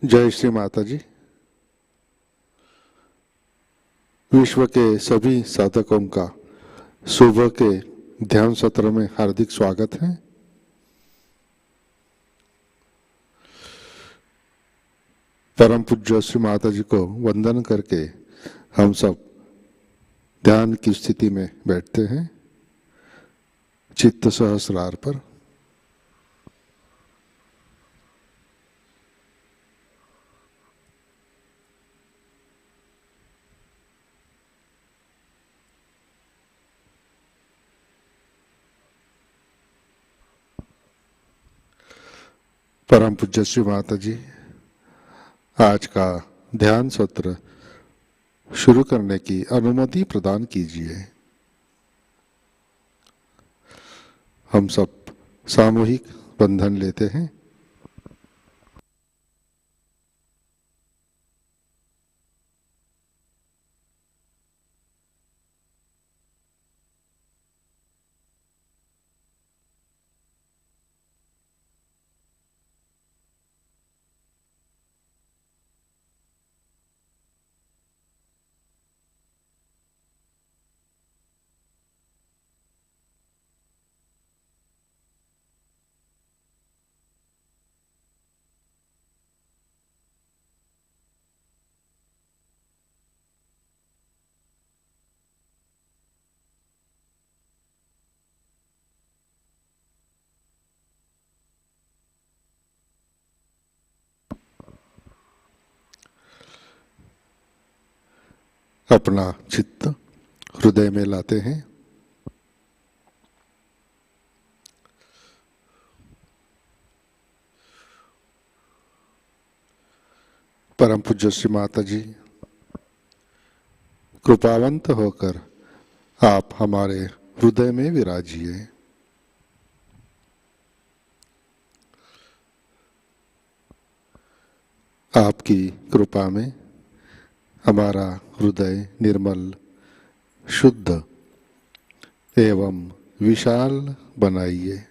जय श्री माताजी। विश्व के सभी साधकों का सुबह के ध्यान सत्र में हार्दिक स्वागत है। परम पूज्य श्री माताजी को वंदन करके हम सब ध्यान की स्थिति में बैठते हैं, चित्त सहस्रार पर। परम पूज्य श्री माताजी आज का ध्यान सत्र शुरू करने की अनुमति प्रदान कीजिए। हम सब सामूहिक बंधन लेते हैं। अपना चित्त हृदय में लाते हैं। परम पूज्य श्री माता जी, कृपावंत होकर आप हमारे हृदय में विराजिए। आपकी कृपा में हमारा हृदय निर्मल, शुद्ध एवं विशाल बनाइए।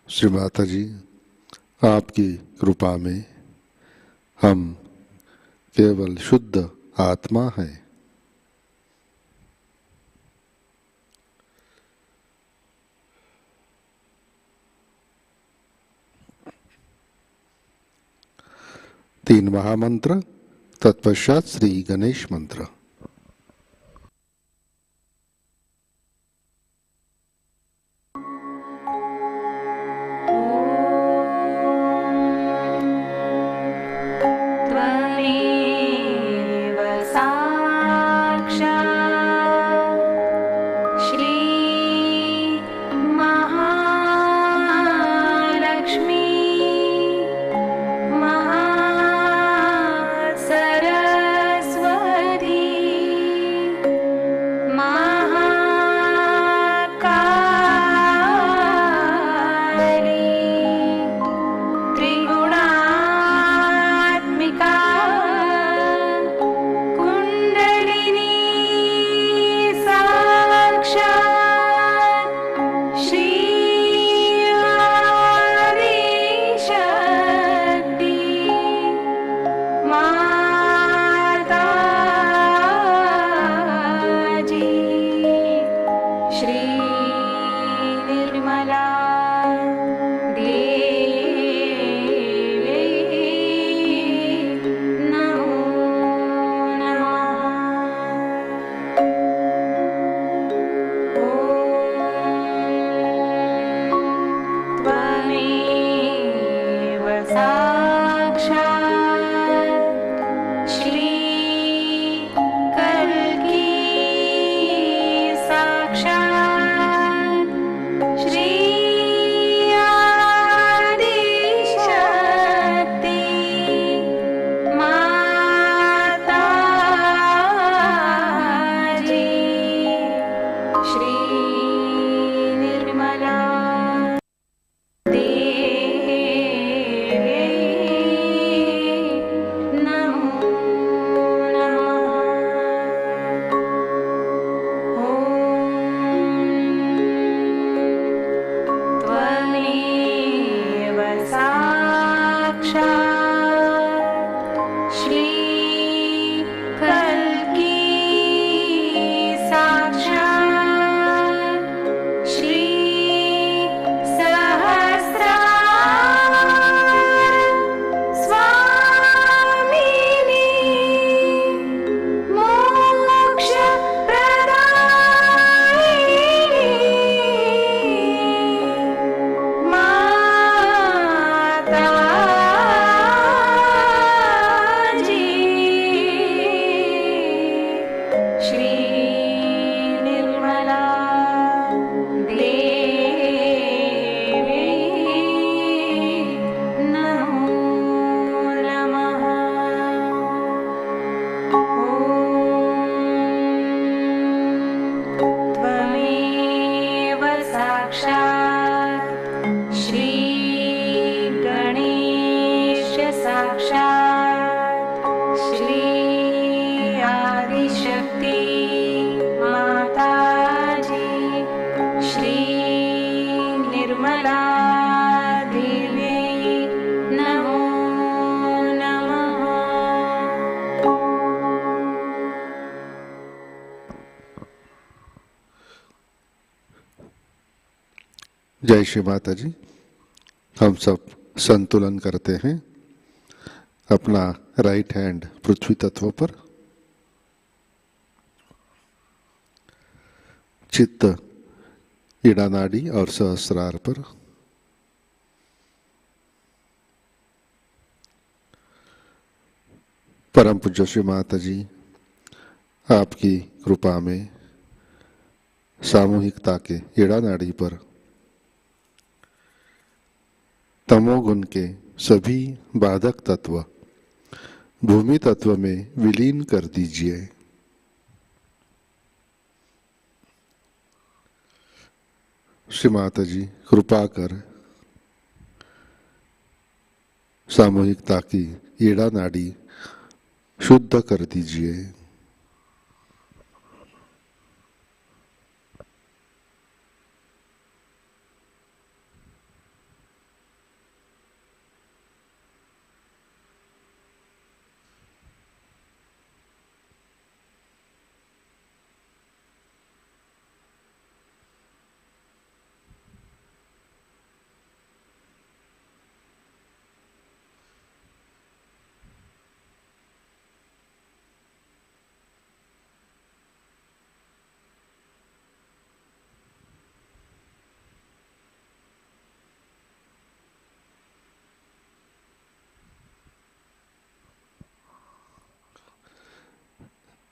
श्री माता जी, आपकी कृपा में हम केवल शुद्ध आत्मा हैं। तीन महामंत्र, तत्पश्चात श्री गणेश मंत्र। जय श्री माता जी। हम सब संतुलन करते हैं। अपना राइट हैंड पृथ्वी तत्व पर, चित्त ईड़ा नाड़ी और सहस्रार पर, परम पूज्य श्री माताजी आपकी कृपा में सामूहिकता के ईड़ा नाड़ी पर तमोगुण के सभी बाधक तत्व भूमि तत्व में विलीन कर दीजिए। श्री माताजी कृपा कर सामूहिकता की ईड़ा नाड़ी शुद्ध कर दीजिए।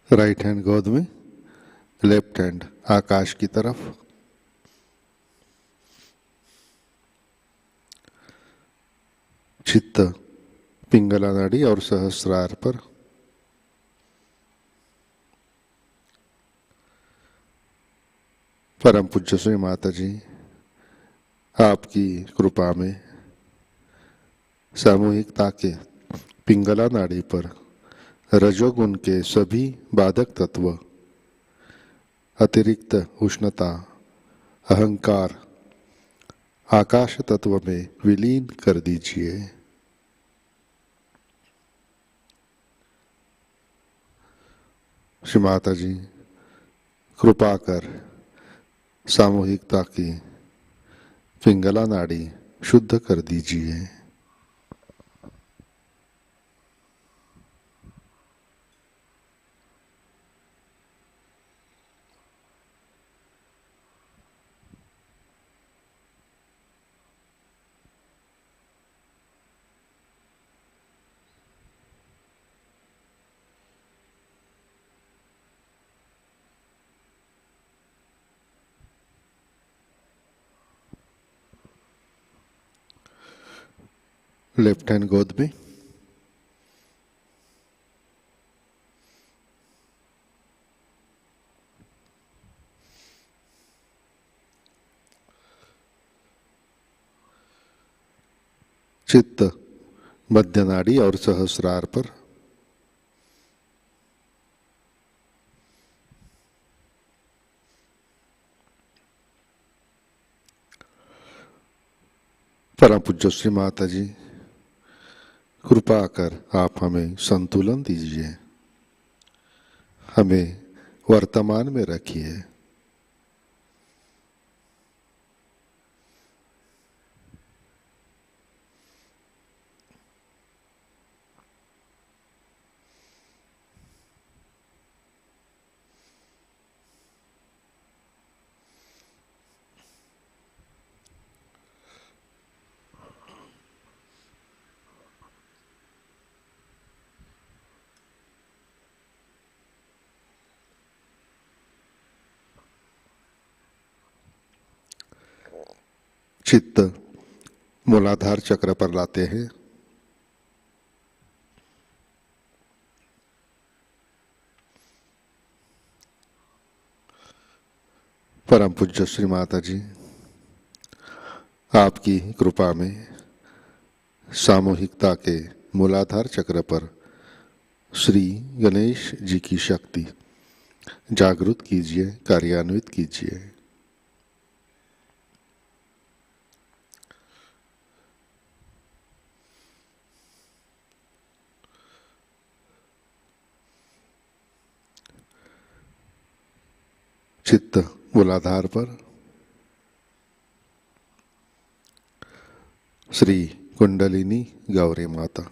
राइट हैंड गोद में, लेफ्ट हैंड आकाश की तरफ। चित्त पिंगला नाड़ी और सहस्रार पर, परम पूज्य श्री माताजी आपकी कृपा में सामूहिकता के पिंगला नाड़ी पर रजोगुण के सभी बाधक तत्व, अतिरिक्त उष्णता, अहंकार आकाश तत्व में विलीन कर दीजिए। श्री माताजी कृपा कर सामूहिकता की पिंगला नाड़ी शुद्ध कर दीजिए। लेफ्ट हैंड गोद में, चित्त मध्य नाड़ी और सहस्रार पर, परम पूज्य श्री माताजी कृपा कर आप हमें संतुलन दीजिए, हमें वर्तमान में रखिए। चित्त मूलाधार चक्र पर लाते हैं। परम पूज्य श्री माताजी आपकी कृपा में सामूहिकता के मूलाधार चक्र पर श्री गणेश जी की शक्ति जागृत कीजिए, कार्यान्वित कीजिए। चित्त मूलाधार पर, श्री कुंडलिनी गौरी माता।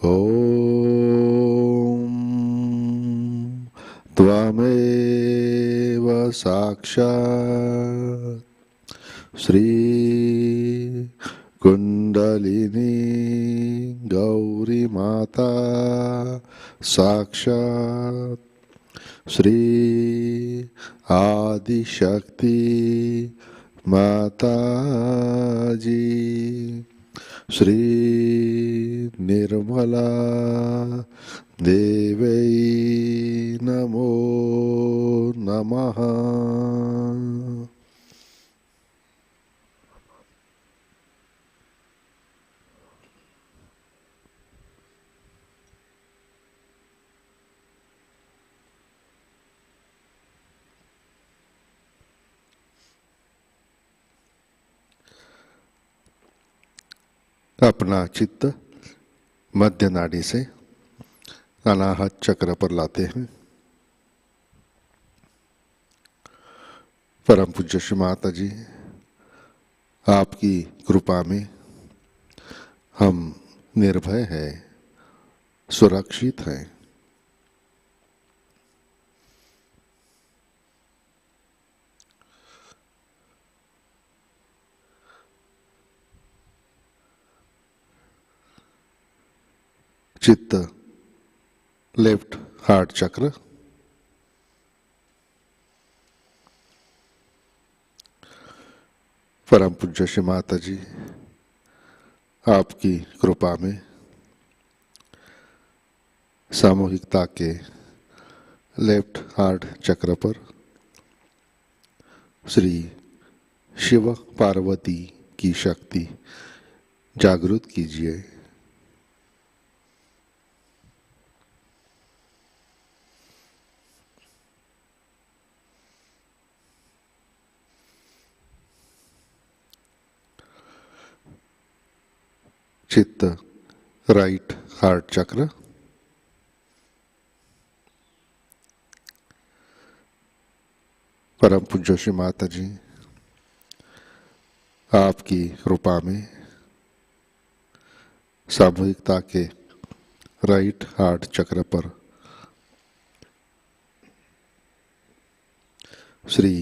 ओम त्वमेव साक्षात् श्री कुंडलिनी गौरी माता साक्षात् श्री आदिशक्ति माताजी श्री निर्मला देवै नमो नमः। अपना चित्त मध्य नाड़ी से अनाहत चक्र पर लाते हैं। परम पूज्य श्री माता जी, आपकी कृपा में हम निर्भय हैं, सुरक्षित हैं। चित्त लेफ्ट हार्ट चक्र, परम पूज्य श्री माता जी, आपकी कृपा में सामूहिकता के लेफ्ट हार्ट चक्र पर श्री शिव पार्वती की शक्ति जागृत कीजिए। चित्त राइट हार्ट चक्र, परम पूज्य श्री माता जी, आपकी कृपा में सामूहिकता के राइट हार्ट चक्र पर श्री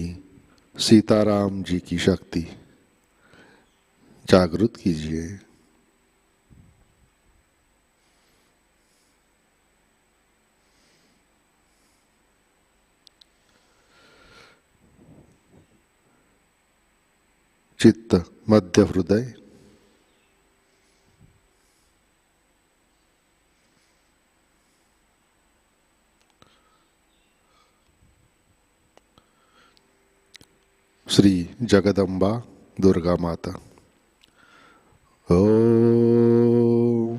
सीताराम जी की शक्ति जागृत कीजिए। चित्त मध्य हृदय, श्री जगदम्बा दुर्गा माता। ओम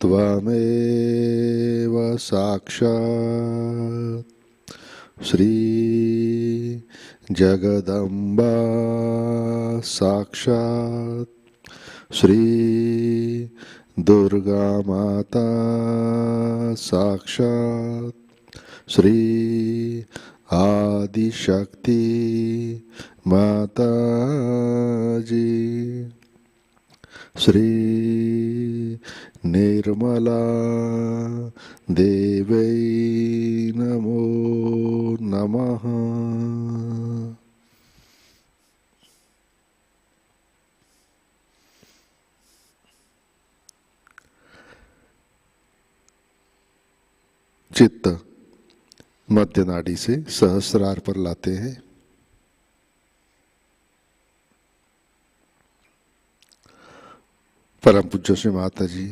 त्वमेव साक्षात् श्री जगदम्बा साक्षात् श्री दुर्गा माता साक्षात् श्री आदिशक्ति माताजी श्री निर्मला देवै नमो नमः। चित्त मध्य नाड़ी से सहस्रार पर लाते हैं। परम पूज्य श्री माता जी,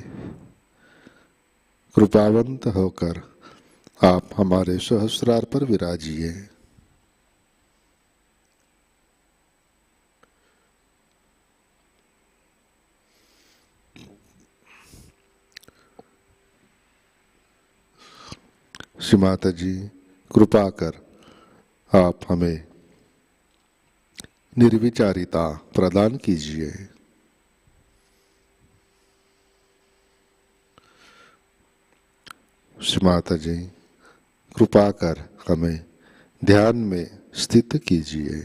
कृपावंत होकर आप हमारे सहस्रार पर विराजिए। श्री माता जी, कृपा कर आप हमें निर्विचारिता प्रदान कीजिए। श्री माता जी, कृपा कर हमें ध्यान में स्थित कीजिए।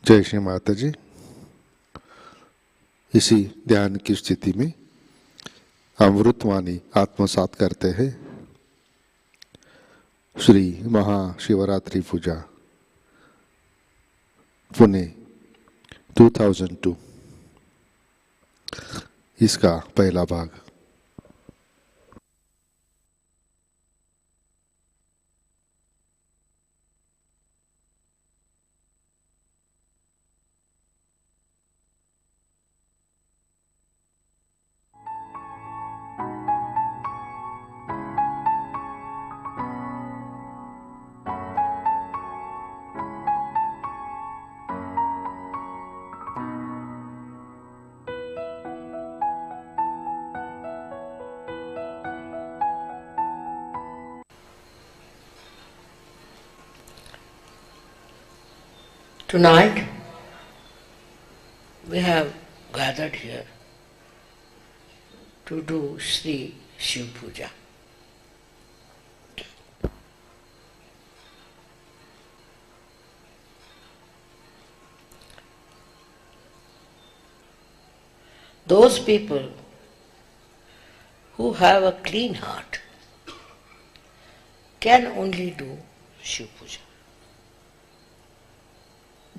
जय श्री माता जी। इसी ध्यान की स्थिति में अमृतवाणी आत्मसात करते हैं। श्री महाशिवरात्रि पूजा पुणे 2002, इसका पहला भाग। Tonight we have gathered here to do Shri Shiv Puja. Those people who have a clean heart can only do Shiv Puja.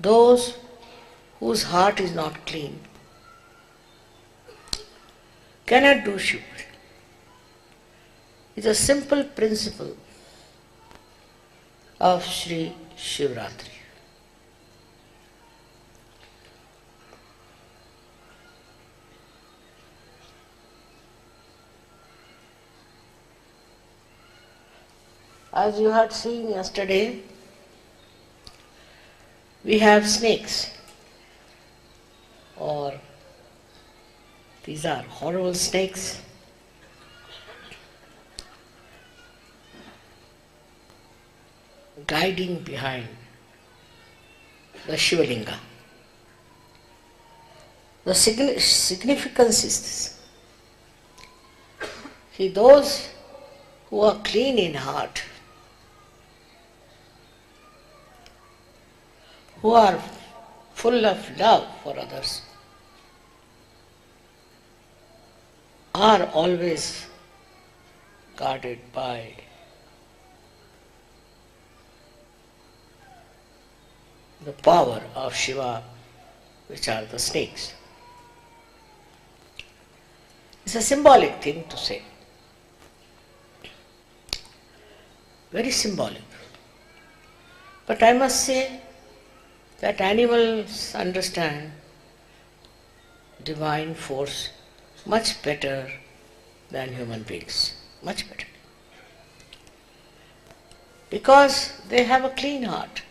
Those whose heart is not clean cannot do Shiv Puja. It's a simple principle of Shri Shivaratri. As you had seen yesterday, we have snakes, or these are horrible snakes. Guiding behind the Shivalinga. The significance is this. See, those who are clean in heart, who are full of love for others, are always guarded by the power of Shiva, which are the snakes. It's a symbolic thing to say. Very symbolic. But I must say that animals understand divine force much better than human beings. Much better. Because they have a clean heart.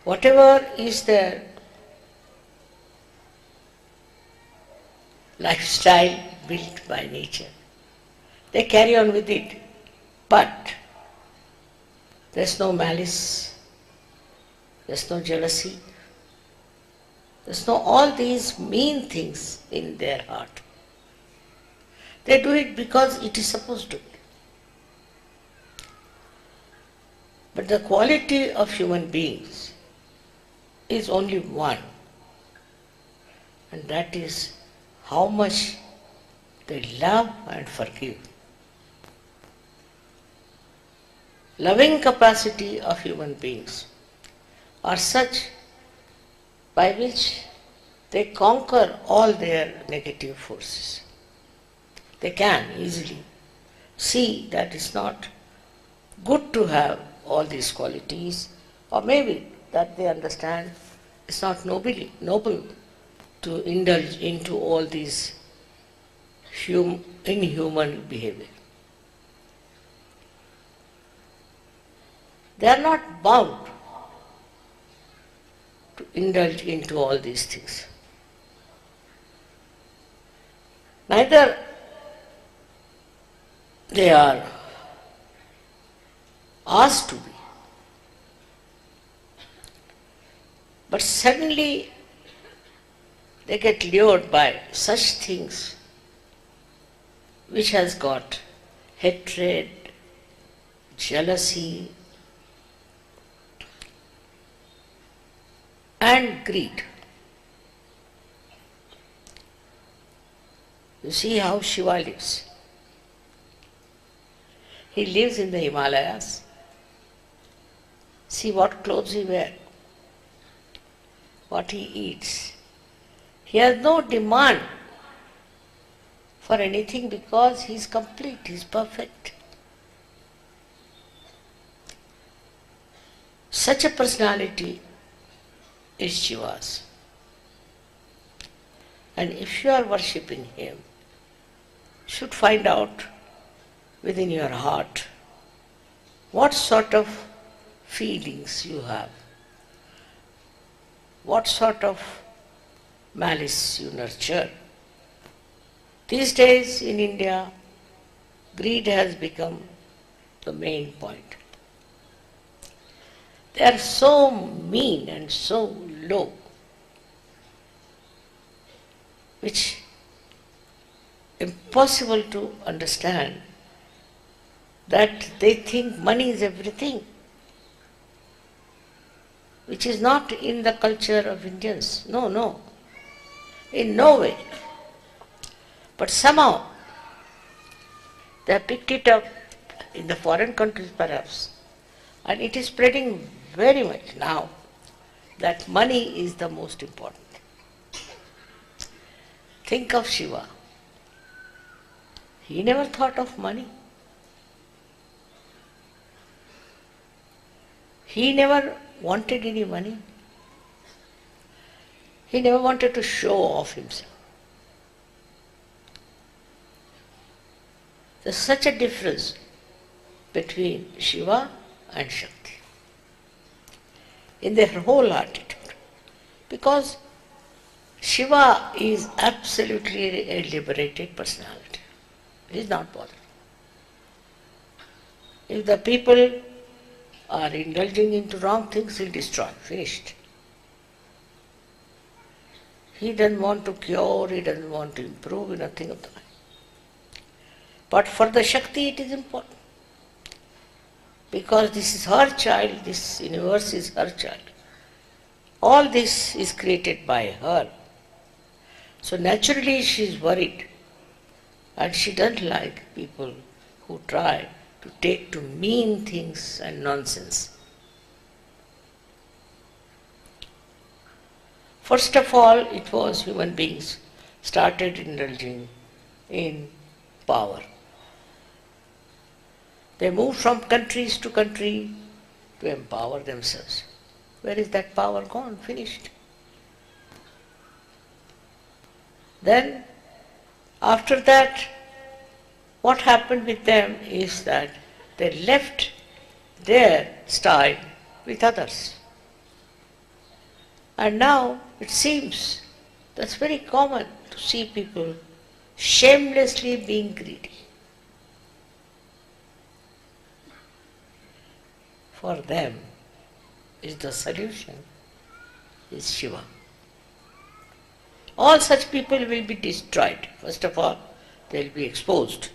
Whatever is their lifestyle built by nature, they carry on with it. But there's no malice, there's no jealousy, there's no all these mean things in their heart. They do it because it is supposed to be. But the quality of human beings is only one, and that is how much they love and forgive. Loving capacity of human beings are such by which they conquer all their negative forces. They can easily see that it's not good to have all these qualities, or maybe that they understand it's not noble to indulge into all these inhuman behavior. They are not bound to indulge into all these things. Neither they are asked to be. But suddenly they get lured by such things which has got hatred, jealousy, and greed. You see how Shiva lives. He lives in the Himalayas. See what clothes he wears, what he eats. He has no demand for anything because he is complete, he is perfect. Such a personality is Shiva's. And if you are worshipping him, you should find out within your heart what sort of feelings you have, what sort of malice you nurture. These days in India, greed has become the main point. They are so mean and so low, which impossible to understand, that they think money is everything, which is not in the culture of Indians. No, in no way. But somehow they have picked it up in the foreign countries perhaps, and it is spreading very much now that money is the most important. Think of Shiva. He never thought of money. He never wanted any money. He never wanted to show off himself. There's such a difference between Shiva and Shakti in their whole attitude, because Shiva is absolutely a liberated personality. He is not bothered. If the people are indulging into wrong things, he'll destroy, finished. He doesn't want to cure, he doesn't want to improve, nothing of the kind. But for the Shakti it is important, because this is her child, this universe is her child. All this is created by her. So naturally she is worried, and she doesn't like people who try to take to mean things and nonsense. First of all, it was human beings started indulging in power. They moved from countries to country to empower themselves. Where is that power gone? Finished. Then, after that, what happened with them is that they left their style with others. And now it seems that's very common to see people shamelessly being greedy. For them is the solution is Shiva. All such people will be destroyed. First of all, they will be exposed,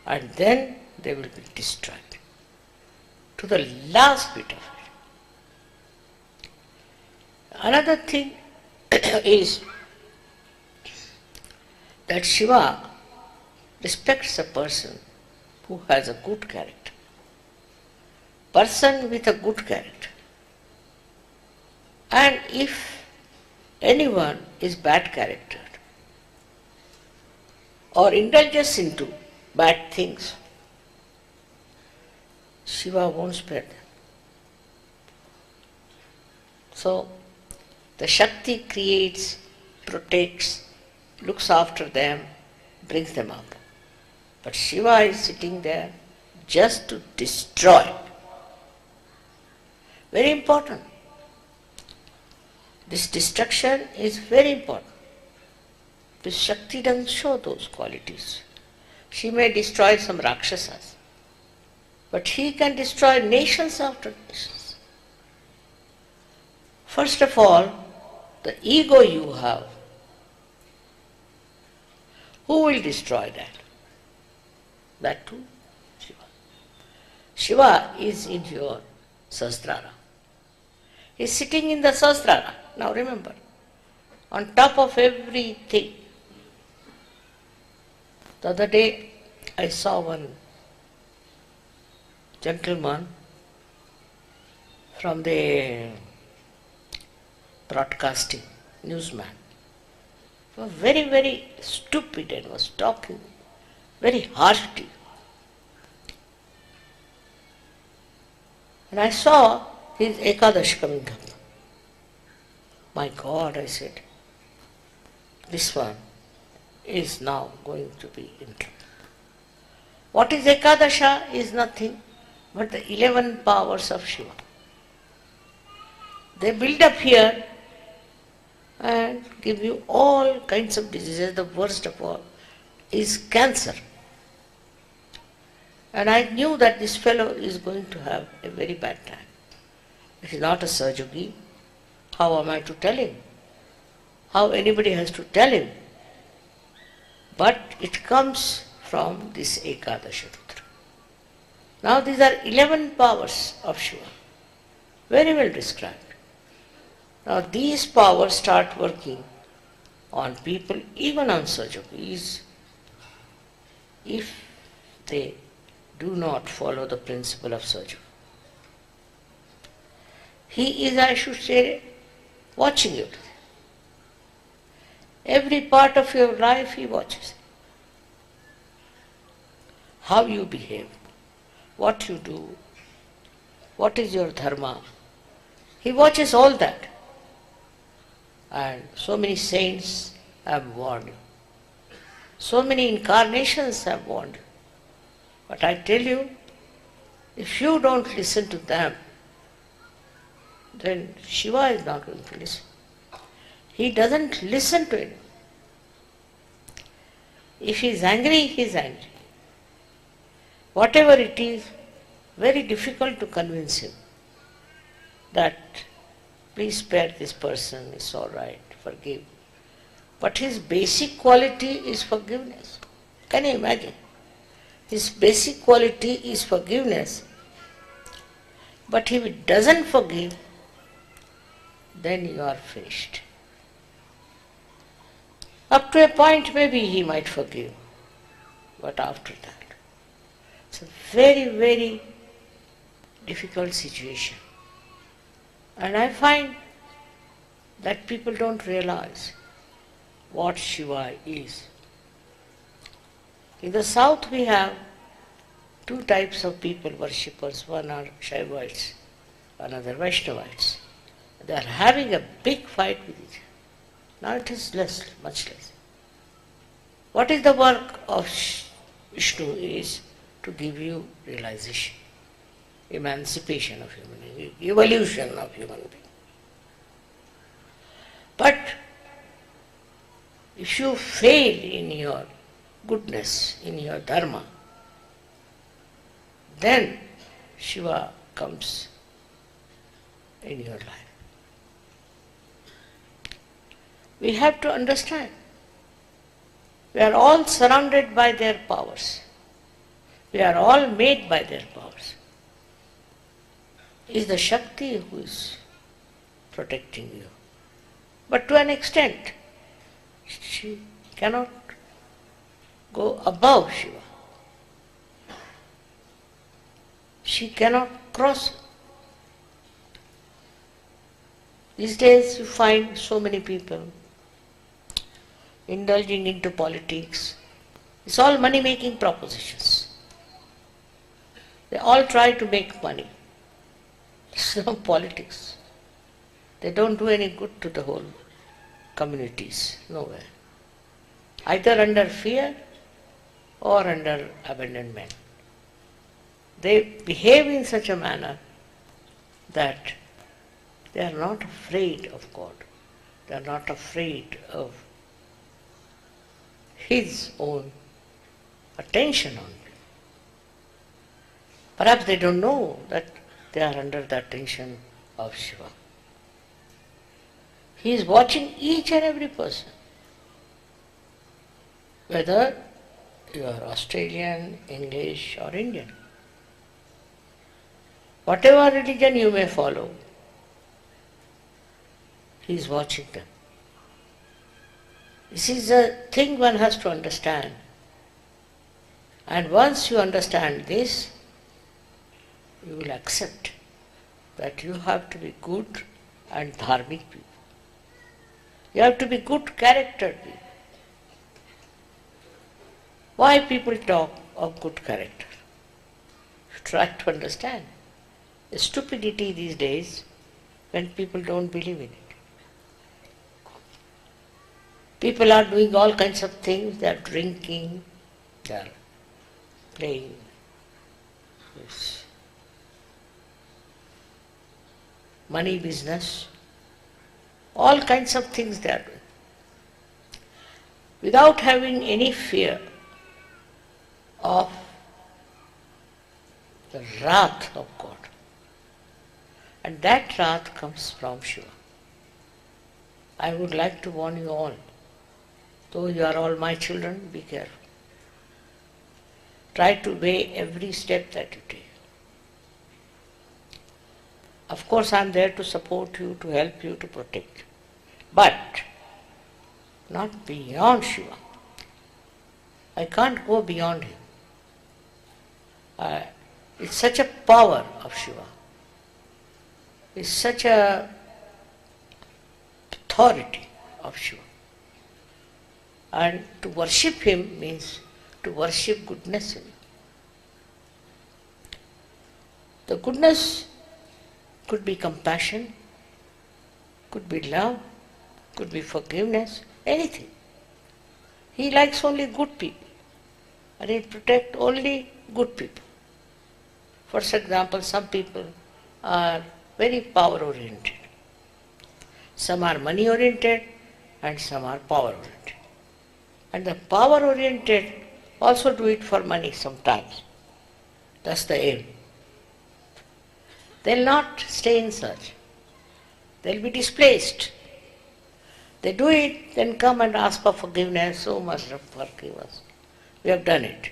and then they will be destroyed to the last bit of it. Another thing is that Shiva respects a person who has a good character. Person with a good character. And if anyone is bad charactered or indulges into bad things, Shiva won't spare them. So the Shakti creates, protects, looks after them, brings them up. But Shiva is sitting there just to destroy. Very important. This destruction is very important. This Shakti doesn't show those qualities. She may destroy some Rakshasas, but he can destroy nations after nations. First of all, the ego you have, who will destroy that? That too, Shiva. Shiva is in your Sahasrara. He is sitting in the Sahasrara. Now remember, on top of everything. The other day I saw one gentleman from the broadcasting, newsman. He was very, very stupid and was talking very harshly. And I saw his Ekadash coming up. My God, I said, this one is now going to be in trouble. What is Ekadasha is nothing but the 11 powers of Shiva. They build up here and give you all kinds of diseases. The worst of all is cancer. And I knew that this fellow is going to have a very bad time. He is not a SahajaYogi. How am I to tell him? How anybody has to tell him? But it comes from this Ekadasha Rudra. Now these are 11 powers of Shiva. Very well described. Now these powers start working on people, even on SahajaYogis, if they do not follow the principle of SahajaYoga. He is, I should say, watching you. Every part of your life he watches. How you behave, what you do, what is your dharma. He watches all that. And so many saints have warned you. So many incarnations have warned you. But I tell you, if you don't listen to them, then Shiva is not going to listen. He doesn't listen to it. If he is angry, he is angry. Whatever it is, very difficult to convince him that please spare this person, it's all right, forgive. But his basic quality is forgiveness. Can you imagine? His basic quality is forgiveness. But if he doesn't forgive, then you are finished. Up to a point maybe he might forgive, but after that, it's a very, very difficult situation. And I find that people don't realize what Shiva is. In the south we have two types of people, worshippers. One are Shaivites, another Vaishnavites. They are having a big fight with each other. Now it is less, much less. What is the work of Vishnu is to give you realization, emancipation of human being, evolution of human being. But if you fail in your goodness, in your dharma, then Shiva comes in your life. We have to understand, we are all surrounded by their powers. We are all made by their powers. It is the Shakti who is protecting you. But to an extent, she cannot go above Shiva. She cannot cross. These days you find so many people indulging into politics. It's all money-making propositions. They all try to make money. It's not politics. They don't do any good to the whole communities, nowhere. Either under fear or under abandonment. They behave in such a manner that they are not afraid of God. They are not afraid of His own attention on them. Perhaps they don't know that they are under the attention of Shiva. He is watching each and every person. Whether you are Australian, English or Indian. Whatever religion you may follow, He is watching them. This is a thing one has to understand. And once you understand this, you will accept that you have to be good and dharmic people. You have to be good character people. Why people talk of good character? Try to understand. The stupidity these days when people don't believe in it. People are doing all kinds of things. They are drinking, they are playing this money business, all kinds of things they are doing without having any fear of the wrath of God. And that wrath comes from Shiva. I would like to warn you all, though you are all my children, be careful. Try to weigh every step that you take. Of course, I am there to support you, to help you, to protect you. But not beyond Shiva. I can't go beyond him. It's such a power of Shiva. It's such a authority of Shiva. And to worship him means to worship goodness in him. The goodness could be compassion, could be love, could be forgiveness, anything. He likes only good people, and he protects only good people. For example, some people are very power oriented. Some are money oriented and some are power oriented. And the power oriented also do it for money sometimes. That's the aim. They'll not stay in search. They'll be displaced. They do it, then come and ask for forgiveness. So much forgive us. We have done it.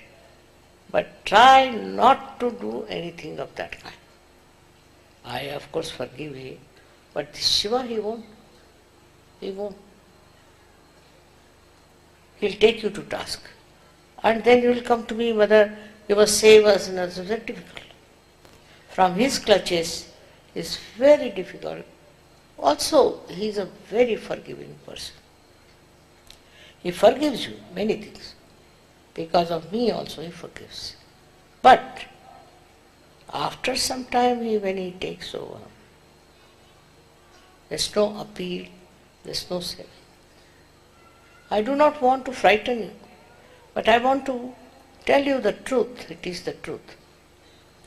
But try not to do anything of that kind. I, of course, forgive him, but Shiva, he won't. He won't. He'll take you to task. And then you will come to me whether you must save us, and it's very difficult. From his clutches is very difficult. Also, he is a very forgiving person. He forgives you many things. Because of me also he forgives. But after some time, when he takes over, there's no appeal, there's no saving. I do not want to frighten you, but I want to tell you the truth. It is the truth.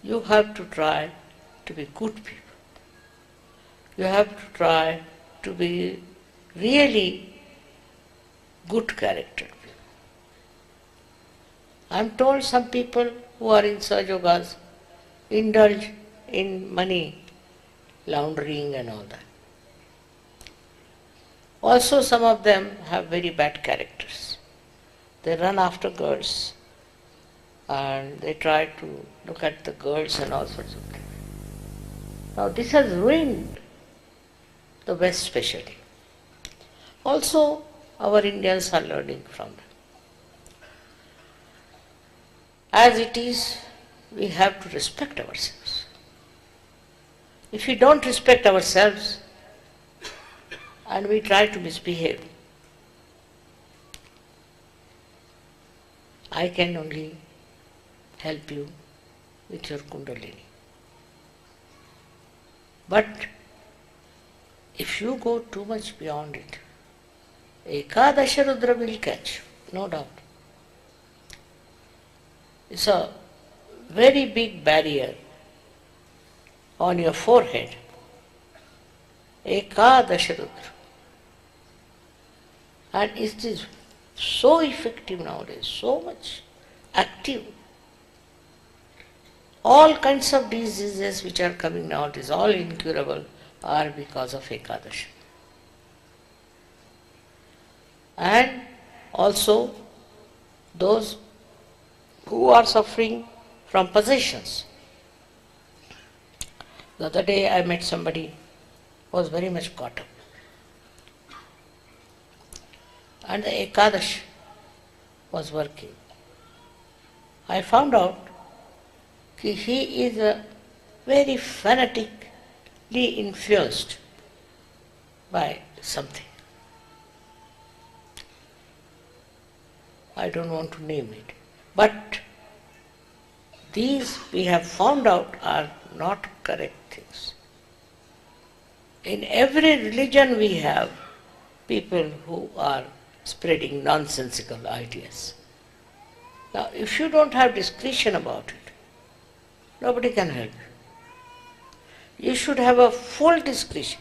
You have to try to be good people. You have to try to be really good character people. I am told some people who are in SahajaYogas indulge in money laundering and all that. Also, some of them have very bad characters. They run after girls and they try to look at the girls and all sorts of things. Now, this has ruined the West especially. Also, our Indians are learning from them. As it is, we have to respect ourselves. If we don't respect ourselves and we try to misbehave, I can only help you with your kundalini. But if you go too much beyond it, Ekadasha Rudra will catch you, no doubt. It's a very big barrier on your forehead. Ekadasha Rudra. And it is so effective nowadays, so much active. All kinds of diseases which are coming nowadays, all incurable, are because of Ekadasha. And also those who are suffering from possessions. The other day I met somebody who was very much caught up. and the Ekadash was working. I found out that he is a very fanatically influenced by something. I don't want to name it. But these we have found out are not correct things. In every religion we have people who are spreading nonsensical ideas. Now, if you don't have discretion about it, nobody can help you. You should have a full discretion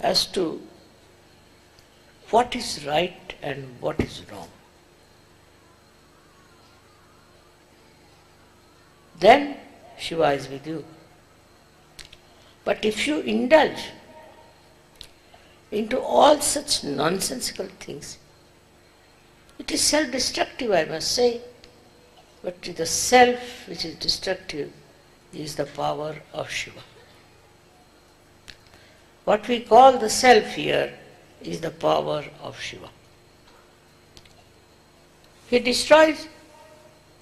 as to what is right and what is wrong. Then Shiva is with you. But if you indulge into all such nonsensical things, it is self-destructive, I must say. But the self which is destructive is the power of Shiva. What we call the self here is the power of Shiva. He destroys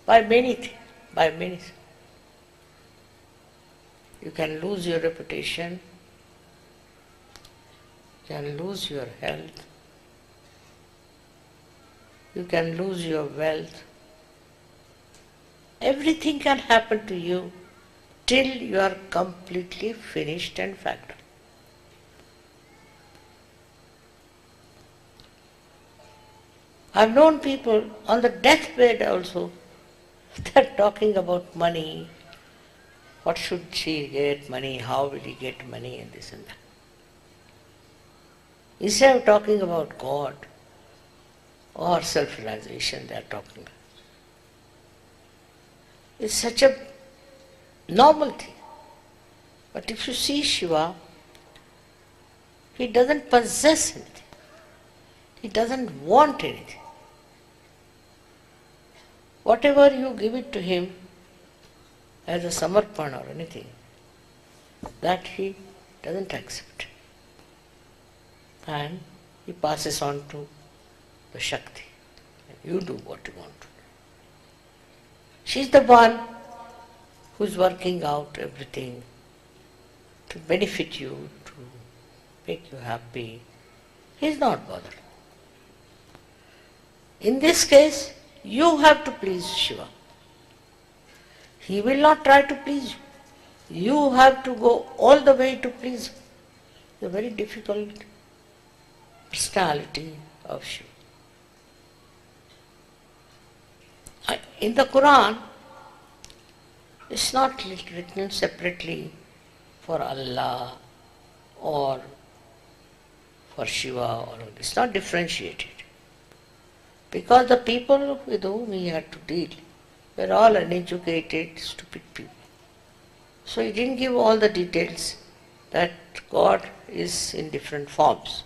by many things, by many things. You can lose your reputation, you can lose your health, you can lose your wealth. Everything can happen to you till you are completely finished and factored. I've known people on the deathbed also, they're talking about money. What should she get money? How will he get money? And this and that. Instead of talking about God or self-realization, they are talking. It's such a normal thing. But if you see Shiva, he doesn't possess anything. He doesn't want anything. Whatever you give it to him, as a samarpan or anything, that he doesn't accept. And he passes on to the Shakti. You do what you want to do. She's the one who's working out everything to benefit you, to make you happy. He's not bothered. In this case, you have to please Shiva. He will not try to please you. You have to go all the way to please him. It's a very difficult personality of Shiva. In the Quran, it's not written separately for Allah or for Shiva, or it's not differentiated. Because the people with whom he had to deal were all uneducated, stupid people. So he didn't give all the details that God is in different forms.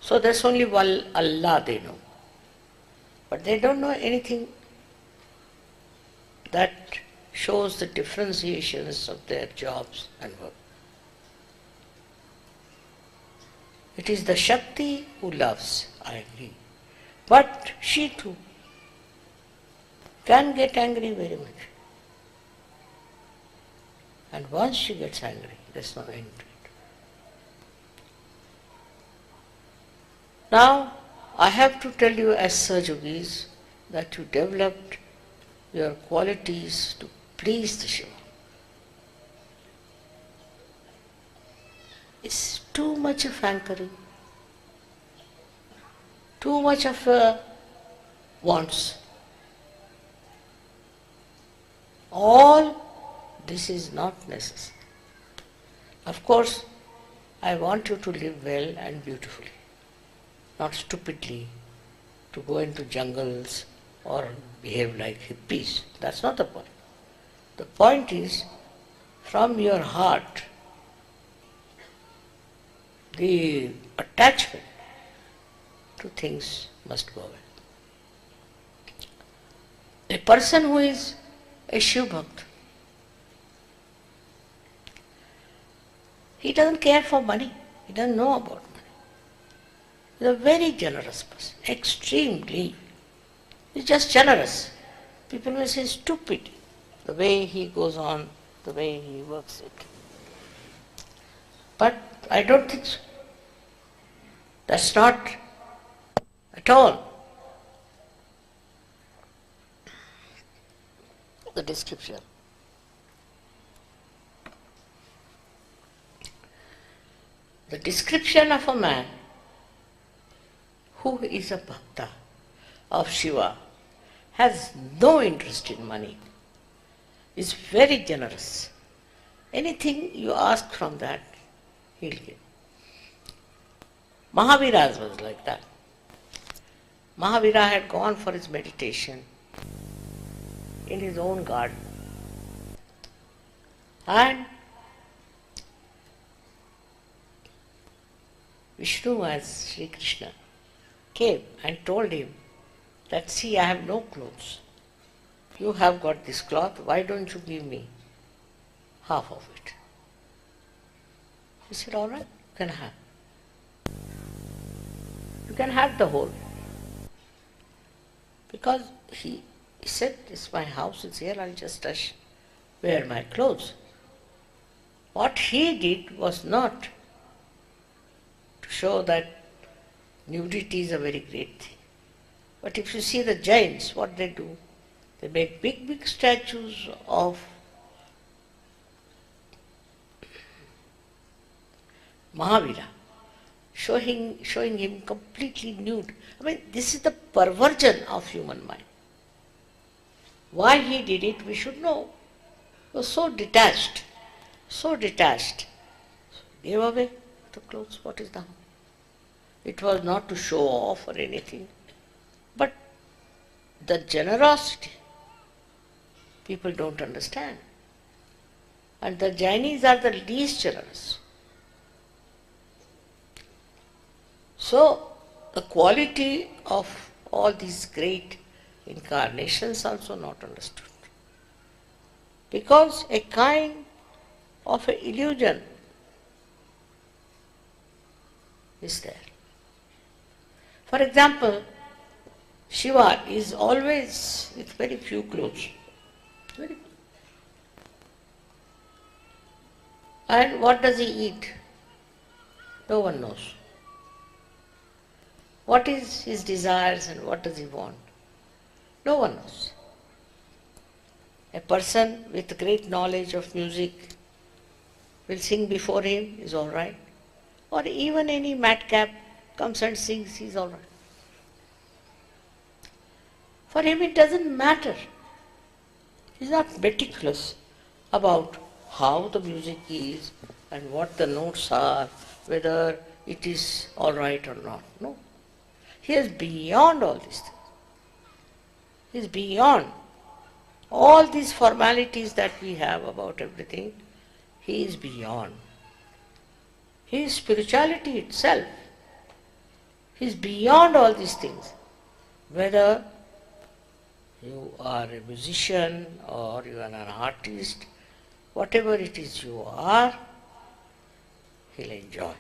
So there's only one Allah they know. But they don't know anything that shows the differentiations of their jobs and work. It is the Shakti who loves, I agree. But she too can get angry very much. And once she gets angry, there's no end to it. Now, I have to tell you as SahajaYogis that you developed your qualities to please the Shiva. It's too much of hankering, too much of wants. All this is not necessary. Of course, I want you to live well and beautifully, not stupidly, to go into jungles or behave like hippies. That's not the point. The point is, from your heart, the attachment to things must go away. A person who is a Shiv Bhakt, he doesn't care for money. He doesn't know about money. He's a very generous person, extremely. He's just generous. People may say stupid, the way he goes on, the way he works it. But I don't think so. That's not at all the description. The description of a man who is a bhakta of Shiva, has no interest in money, is very generous. Anything you ask from that, he'll give. Mahavira was like that. Mahavira had gone for his meditation in his own garden. And Vishnu, as Shri Krishna, came and told him that, see, I have no clothes. You have got this cloth, why don't you give me half of it? He said, all right, you can have. You can have the whole. Because he said, it's my house, it's here, I'll just wear my clothes. What he did was not to show that nudity is a very great thing. But if you see the Jains, what they do, they make big, big statues of Mahavira, showing him completely nude. I mean, this is the perversion of human mind. Why he did it, we should know. He was so detached, so detached. Gave away the clothes, what is the harm? It was not to show off or anything, but the generosity, people don't understand. And the Jainis are the least generous. So, the quality of all these great incarnations also not understood. Because a kind of an illusion is there. For example, Shiva is always with very few clothes. Very few. And what does he eat? No one knows. What is his desires and what does he want? No one knows. A person with great knowledge of music will sing before him, is all right. Or even any madcap comes and sings, he's all right. For him it doesn't matter. He's not meticulous about how the music is and what the notes are, whether it is all right or not. No. He is beyond all these things. He is beyond all these formalities that we have about everything. He is beyond. He is spirituality itself. He is beyond all these things. Whether you are a musician or you are an artist, whatever it is you are, he'll enjoy.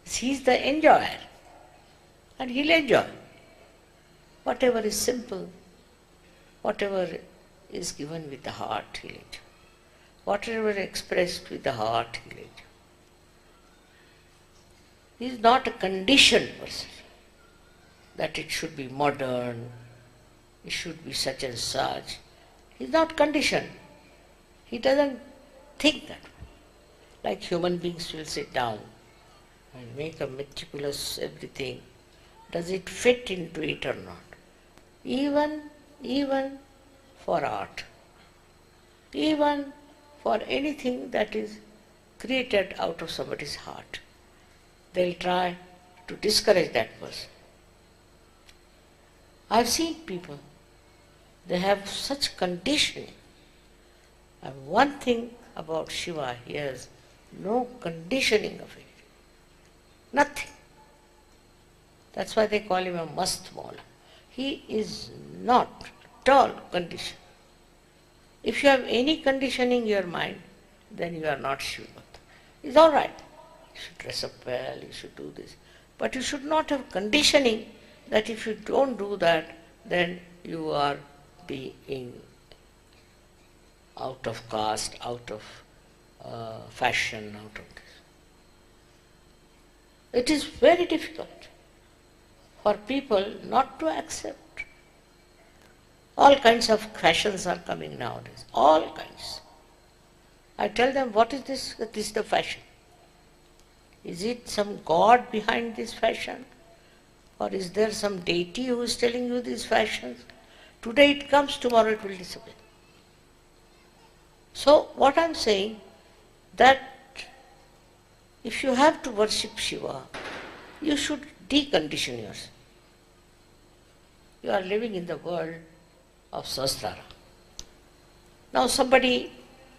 He's the enjoyer. And he'll enjoy. Whatever is simple, whatever is given with the heart, he'll enjoy. Whatever is expressed with the heart, he'll enjoy. He is not a conditioned person, that it should be modern, it should be such and such. He is not conditioned. He doesn't think that way. Like human beings will sit down and make a meticulous everything. Does it fit into it or not? Even for art, even for anything that is created out of somebody's heart, they'll try to discourage that person. I've seen people, they have such conditioning. And one thing about Shiva, he has no conditioning of it. Nothing. That's why they call him a mast mala. He is not at all conditioned. If you have any conditioning in your mind, then you are not Shiva. It's all right. You should dress up well, you should do this. But you should not have conditioning that if you don't do that, then you are being out of caste, out of fashion, out of this. It is very difficult for people not to accept. All kinds of fashions are coming nowadays, all kinds. I tell them, what is this? This is the fashion. Is it some god behind this fashion? Or is there some deity who is telling you these fashions? Today it comes, tomorrow it will disappear. So what I am saying, that if you have to worship Shiva, you should decondition yourself. You are living in the world of Sahasrara. Now somebody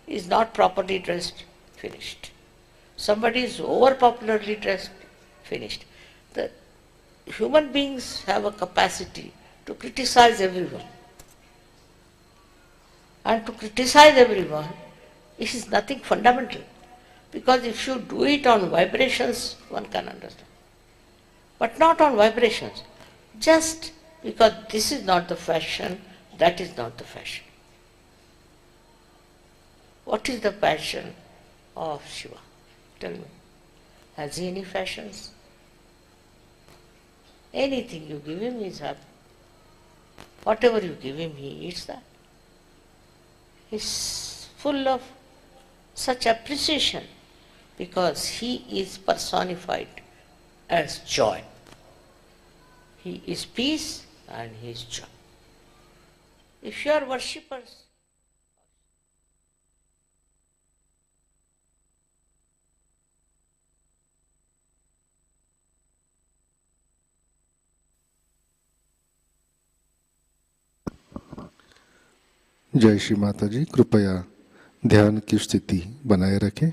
is not properly dressed, finished. Somebody is over popularly dressed, finished. The human beings have a capacity to criticize everyone. And to criticize everyone is nothing fundamental. Because if you do it on vibrations, one can understand. But not on vibrations. Just because this is not the fashion, that is not the fashion. What is the passion of Shiva? Tell me. Has he any fashions? Anything you give him, he is happy. Whatever you give him, he eats that. He is full of such appreciation because he is personified as joy. He is peace and he is joy. If you are worshippers, जय श्री माता जी, कृपया ध्यान की स्थिति बनाए रखें।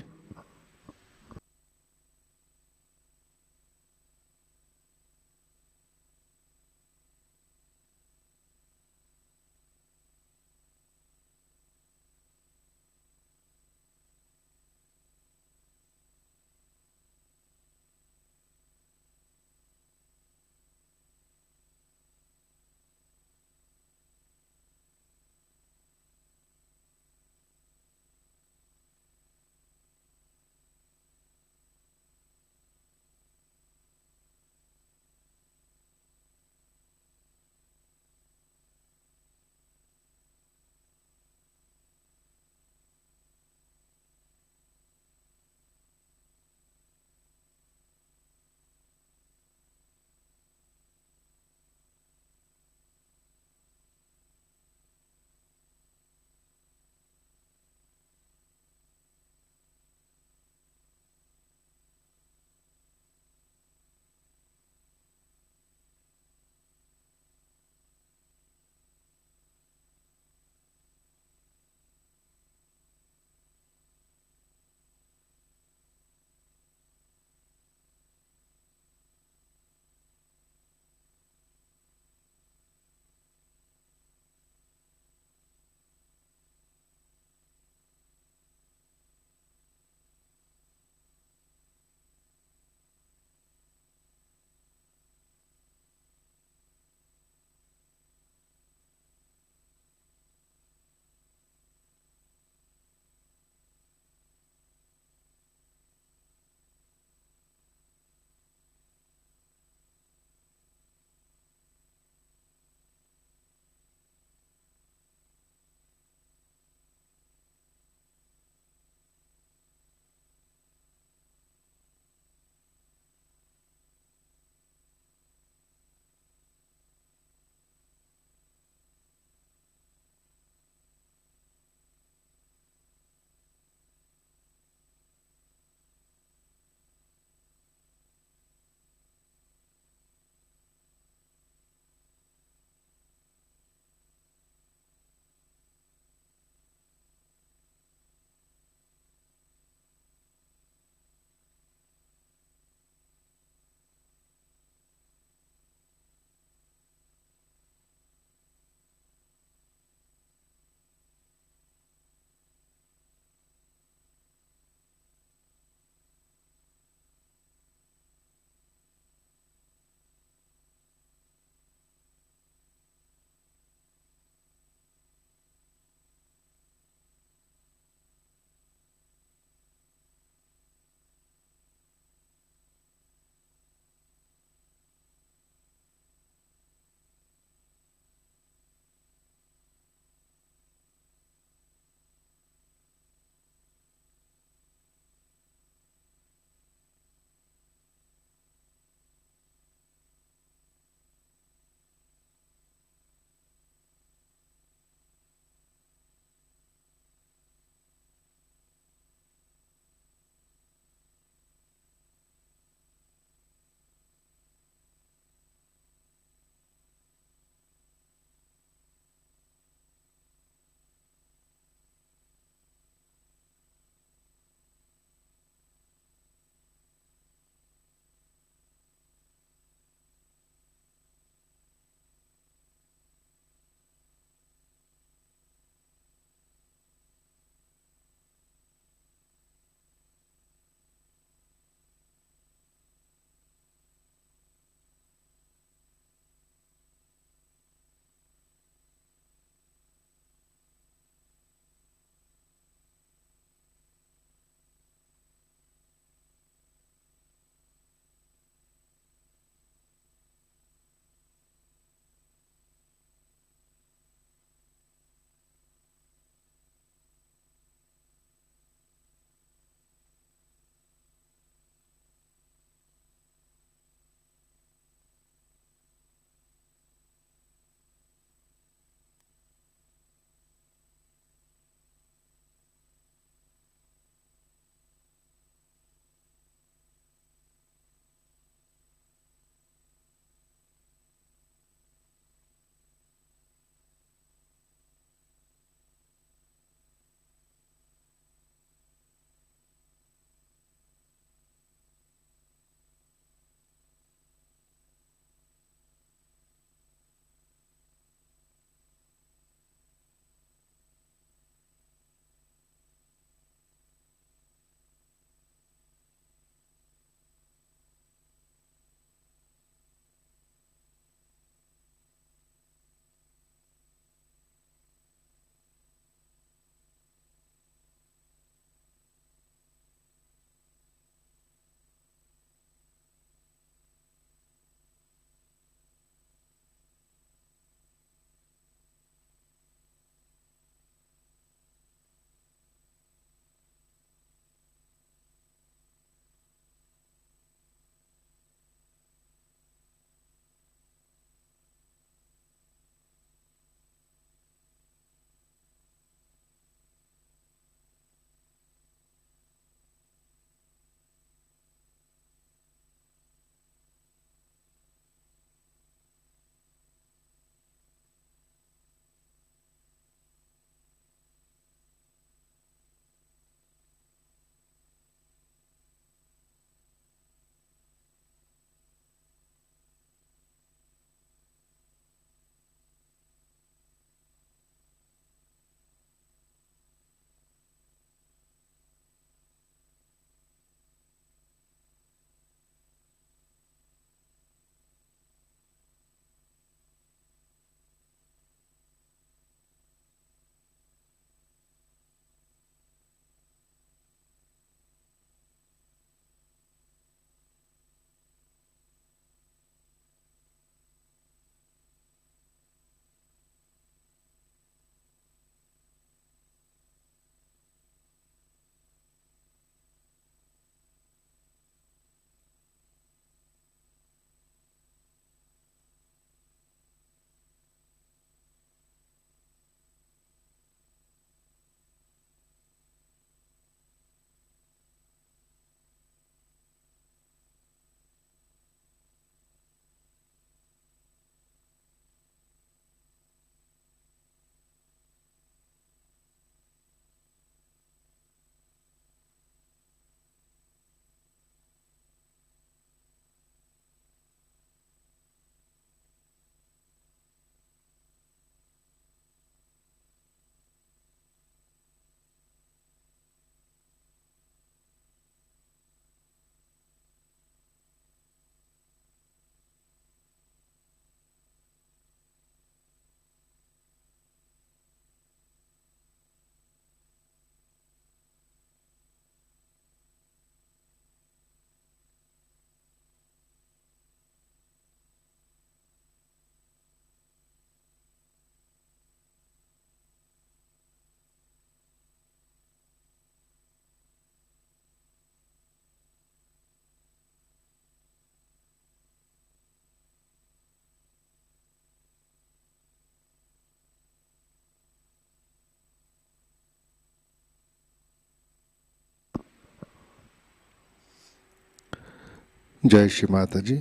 जय श्री माता जी।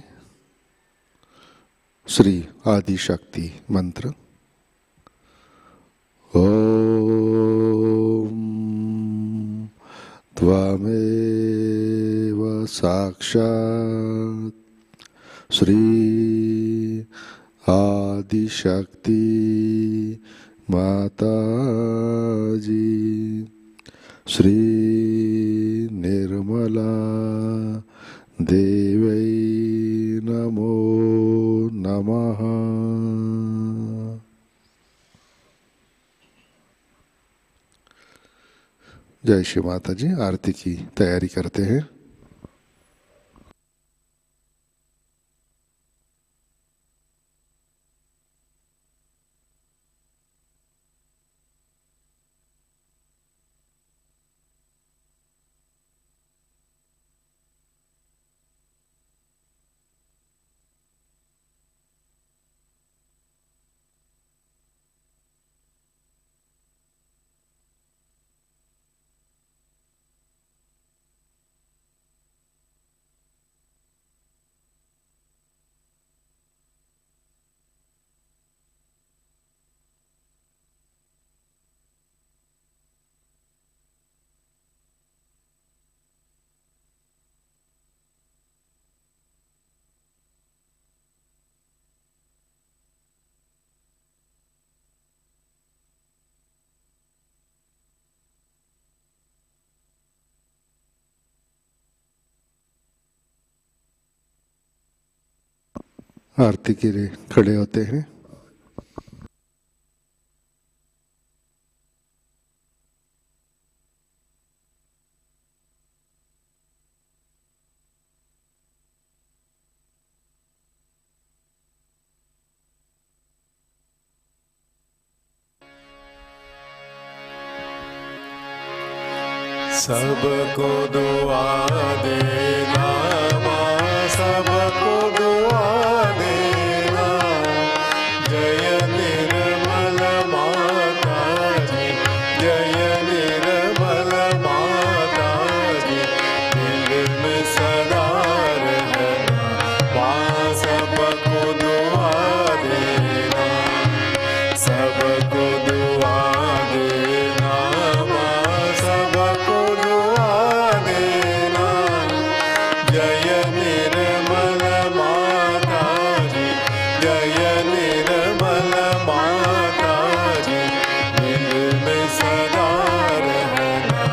श्री आदि शक्ति मंत्र। ओम त्वमेव साक्षात् श्री आदि शक्ति माताजी श्री निर्मला देवै नमो नमः। जय श्री माता जी। आरती की तैयारी करते हैं। आरती के लिए खड़े होते हैं। सबको दुआ देना माँ, सबको दुआ देना। जय निर्मल माता जी, जय निर्मल माता जी। दिल में सदा रहना माँ, सबको दुआ देना, सबको दुआ देना माँ, सबको दुआ देना। जय निर्मल माता जी, जय निर्मल माता जी। दिल में सदा रहना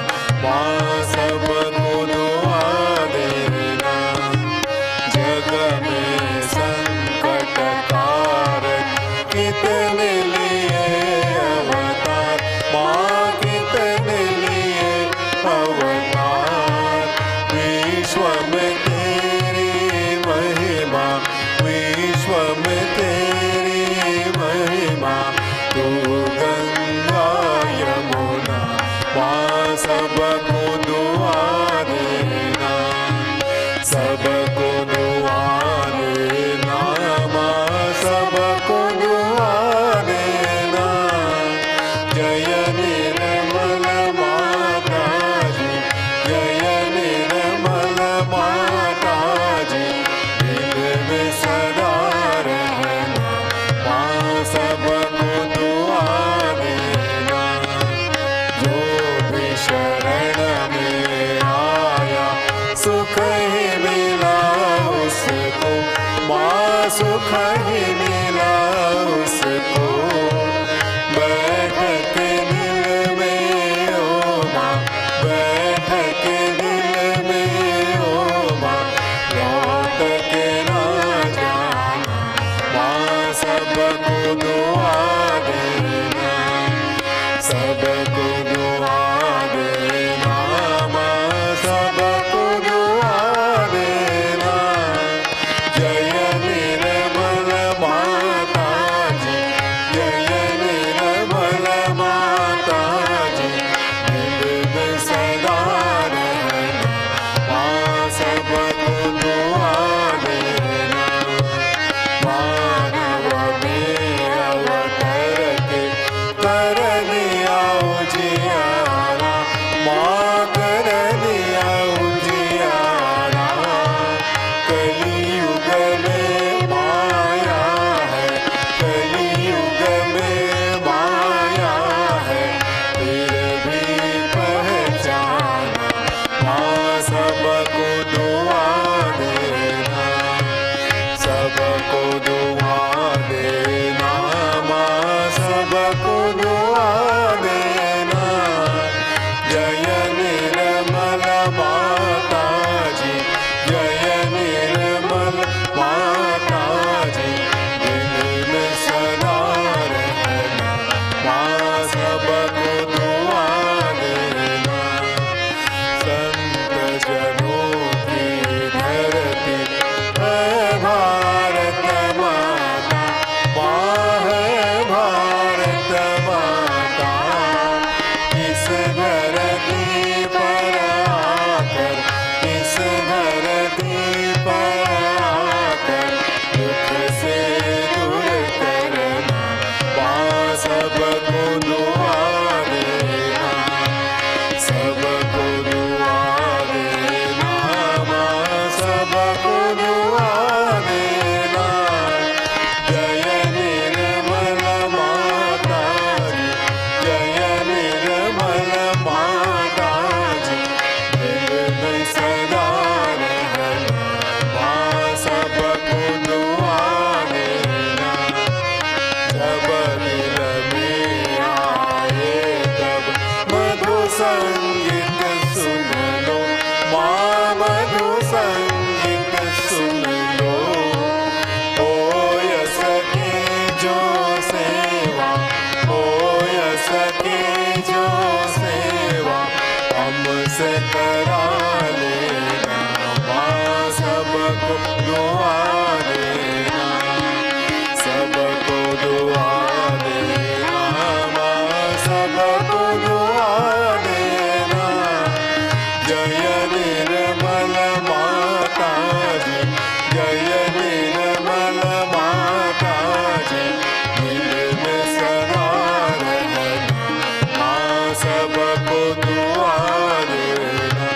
माँ, सबको दुआ देना। जग में संकट कारक कितने लिए अवतार माँ, कितने लिए अवतार। विश्व में तेरी महिमा, विश्व में तेरी महिमा। तू गंगा यमुना माँ, सबको दुआ देना, सबको दुआ देना माँ, सबको दुआ देना। जय निर्मल माता जी, जय निर्मल माता जी। दिल में सदा रहना माँ, सबको दुआ देना। जो भी शरण में आया सुख ही मिला उसको माँ, सुख ही मिला उसको। बैठ के दिल में ओ माँ, बैठ के दिल में ओ माँ। लौट के ना जाना माँ, सबको दुआ देना, सबको दुआ देना माँ, सबको दुआ देना। जय निर्मल माता जी, जय निर्मल माता जी। दिल में सदा रहना माँ, सबको दुआ देना। मानव में अवतर के कर लिया जिया संगीत सुन लो, माँ मधु संगीत सुन लो। हो सके जो सेवा, हो सके जो सेवा हमसे करा लेना, माँ सबको दुआ देना, सबको दुआ देना, माँ सबको दुआ देना। जय निर्मल माता जी, जय निर्मल माता जी, दिल में सदा रहना, माँ सबको दुआ देना,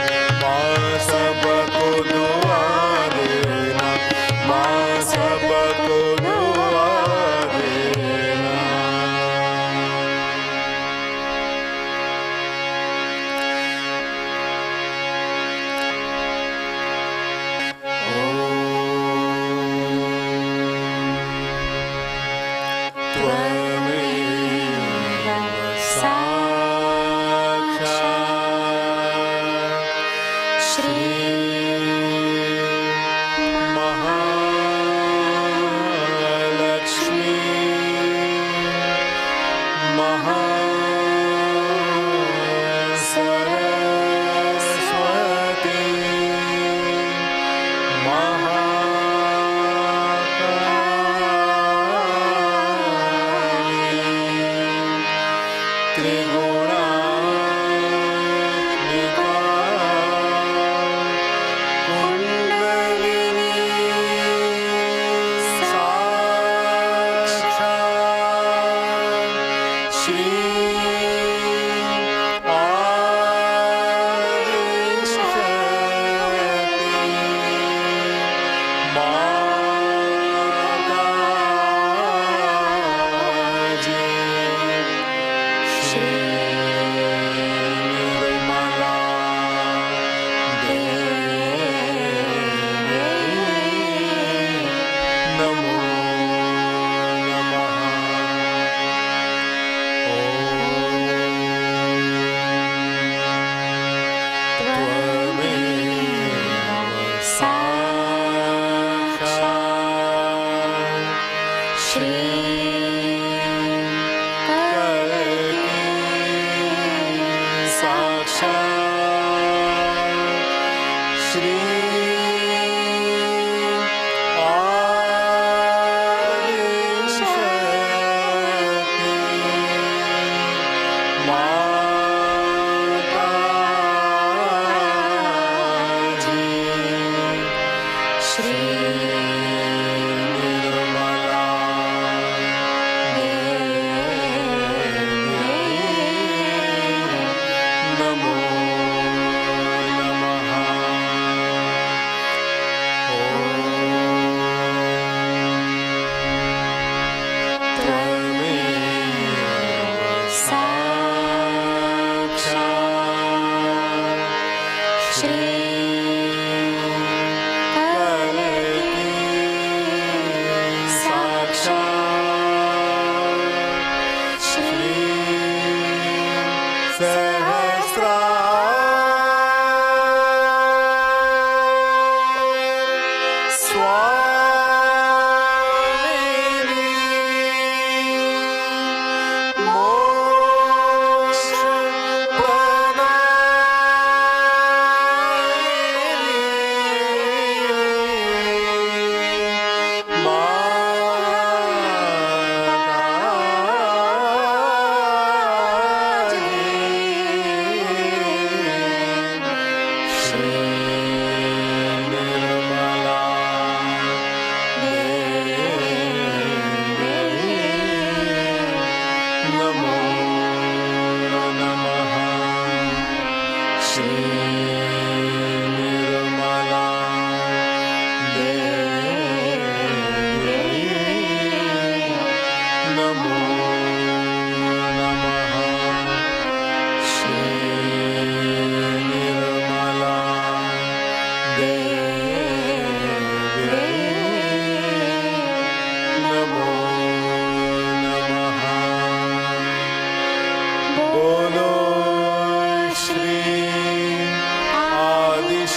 माँ सबको दुआ देना, माँ सबको दुआ देना। त्वमेव साक्षात् श्री महालक्ष्मी महासरस्वती महाकाली त्रिगुणात्मिका कुण्डलिनी साक्षात् श्री माताजी, श्री निर्मला देवी नमो नमः। त्वमेव साक्षात् श्री साक्षात् श्री माताजी, श्री निर्मला देवी नमो नमः। त्वमेव साक्षात् श्री साक्षात् श्री स्वामिनी मोक्ष प्रदायिनी माताजी, श्री निर्मला देवी नमो नमः। श्री निर्मला देवी नमो नमः। श्री निर्मला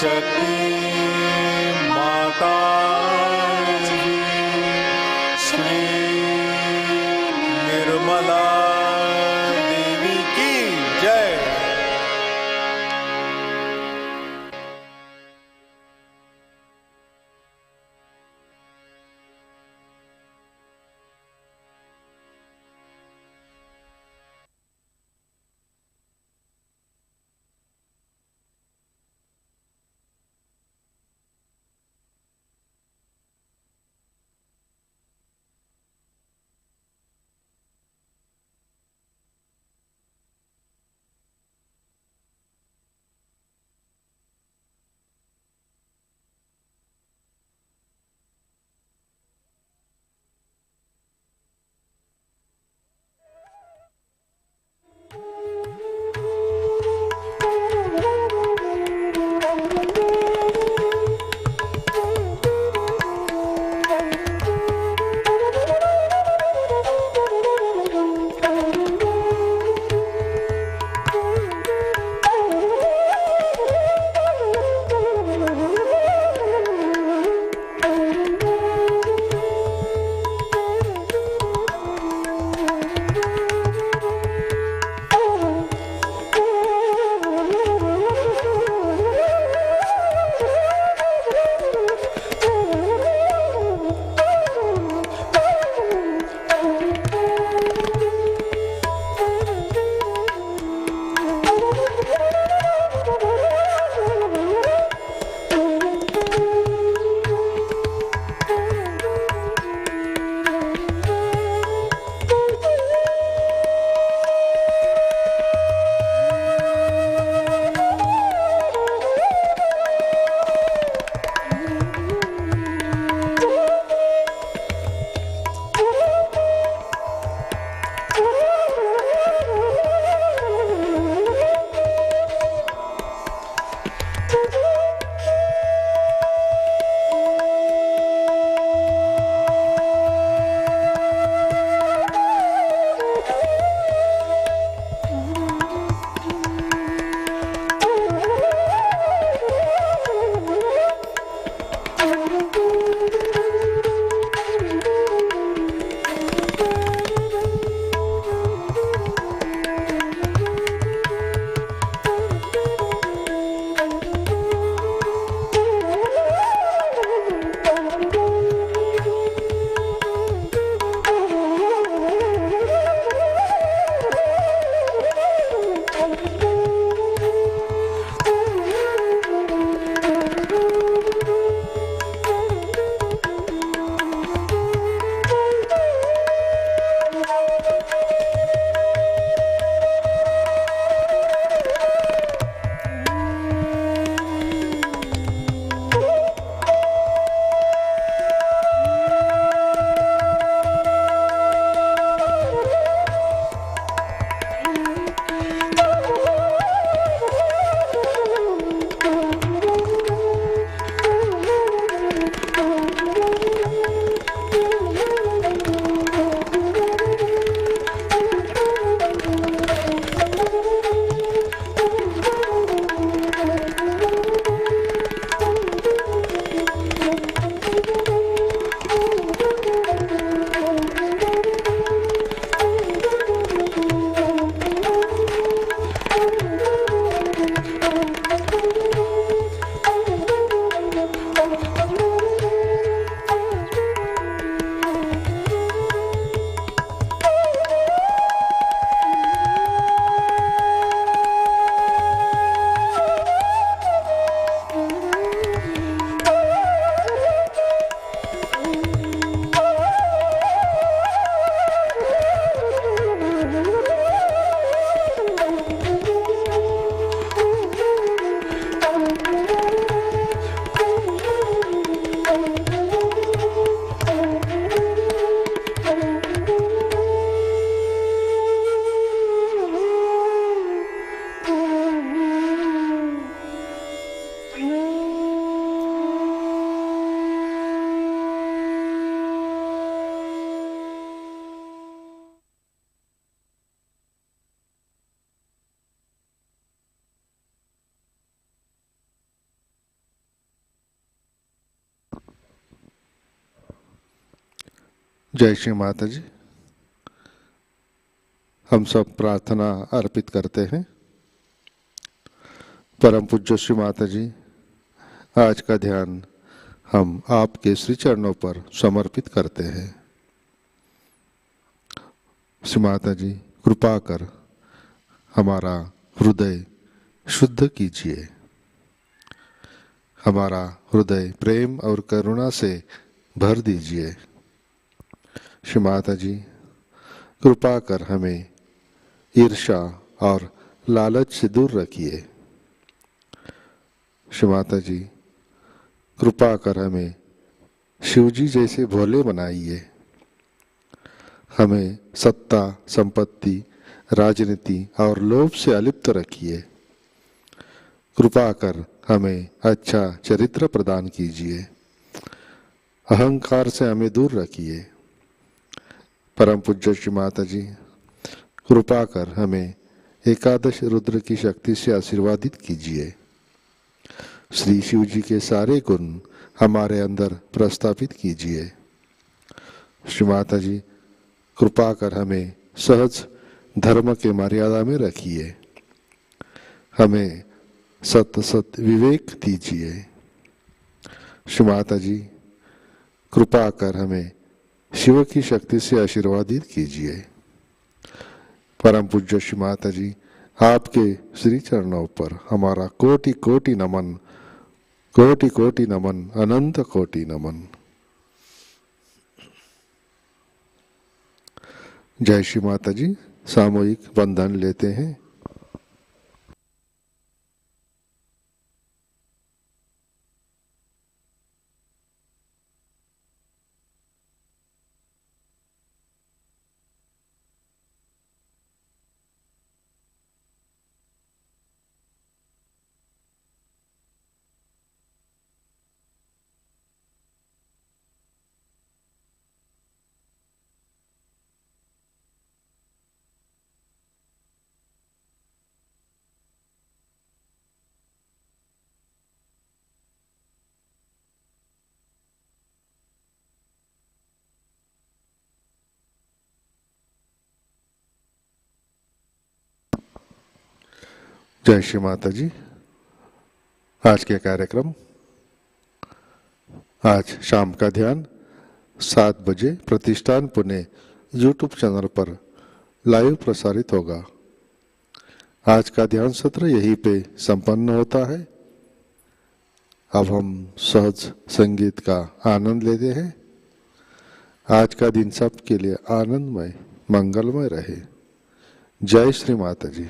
शक्ति माताजी, श्री निर्मला देवी की जय। जय श्री माता जी। हम सब प्रार्थना अर्पित करते हैं। परम पूज्य श्री माता जी, आज का ध्यान हम आपके श्री चरणों पर समर्पित करते हैं। श्री माता जी, कृपा कर हमारा हृदय शुद्ध कीजिए, हमारा हृदय प्रेम और करुणा से भर दीजिए। श्री माता जी, कृपा कर हमें ईर्ष्या और लालच से दूर रखिए। श्री माता जी, कृपा कर हमें शिवजी जैसे भोले बनाइए। हमें सत्ता, संपत्ति, राजनीति और लोभ से अलिप्त रखिए। कृपा कर हमें अच्छा चरित्र प्रदान कीजिए। अहंकार से हमें दूर रखिए। परम पूज्य श्री माता जी, कृपा कर हमें एकादश रुद्र की शक्ति से आशीर्वादित कीजिए। श्री शिव जी के सारे गुण हमारे अंदर प्रस्थापित कीजिए। श्री माता जी, कृपा कर हमें सहज धर्म के मर्यादा में रखिए। हमें सत विवेक दीजिए। श्री माता जी, कृपा कर हमें शिव की शक्ति से आशीर्वादित कीजिए। परम पूज्य श्री माता जी, आपके श्री चरणों पर हमारा कोटि कोटि नमन, कोटि कोटि नमन, अनंत कोटि नमन। जय श्री माता जी। सामूहिक वंदन लेते हैं। जय श्री माता जी। आज के कार्यक्रम, आज शाम का ध्यान 7 बजे प्रतिष्ठान पुणे यूट्यूब चैनल पर लाइव प्रसारित होगा। आज का ध्यान सत्र यहीं पे संपन्न होता है। अब हम सहज संगीत का आनंद लेते हैं। आज का दिन सबके लिए आनंदमय, मंगलमय रहे। जय श्री माता जी।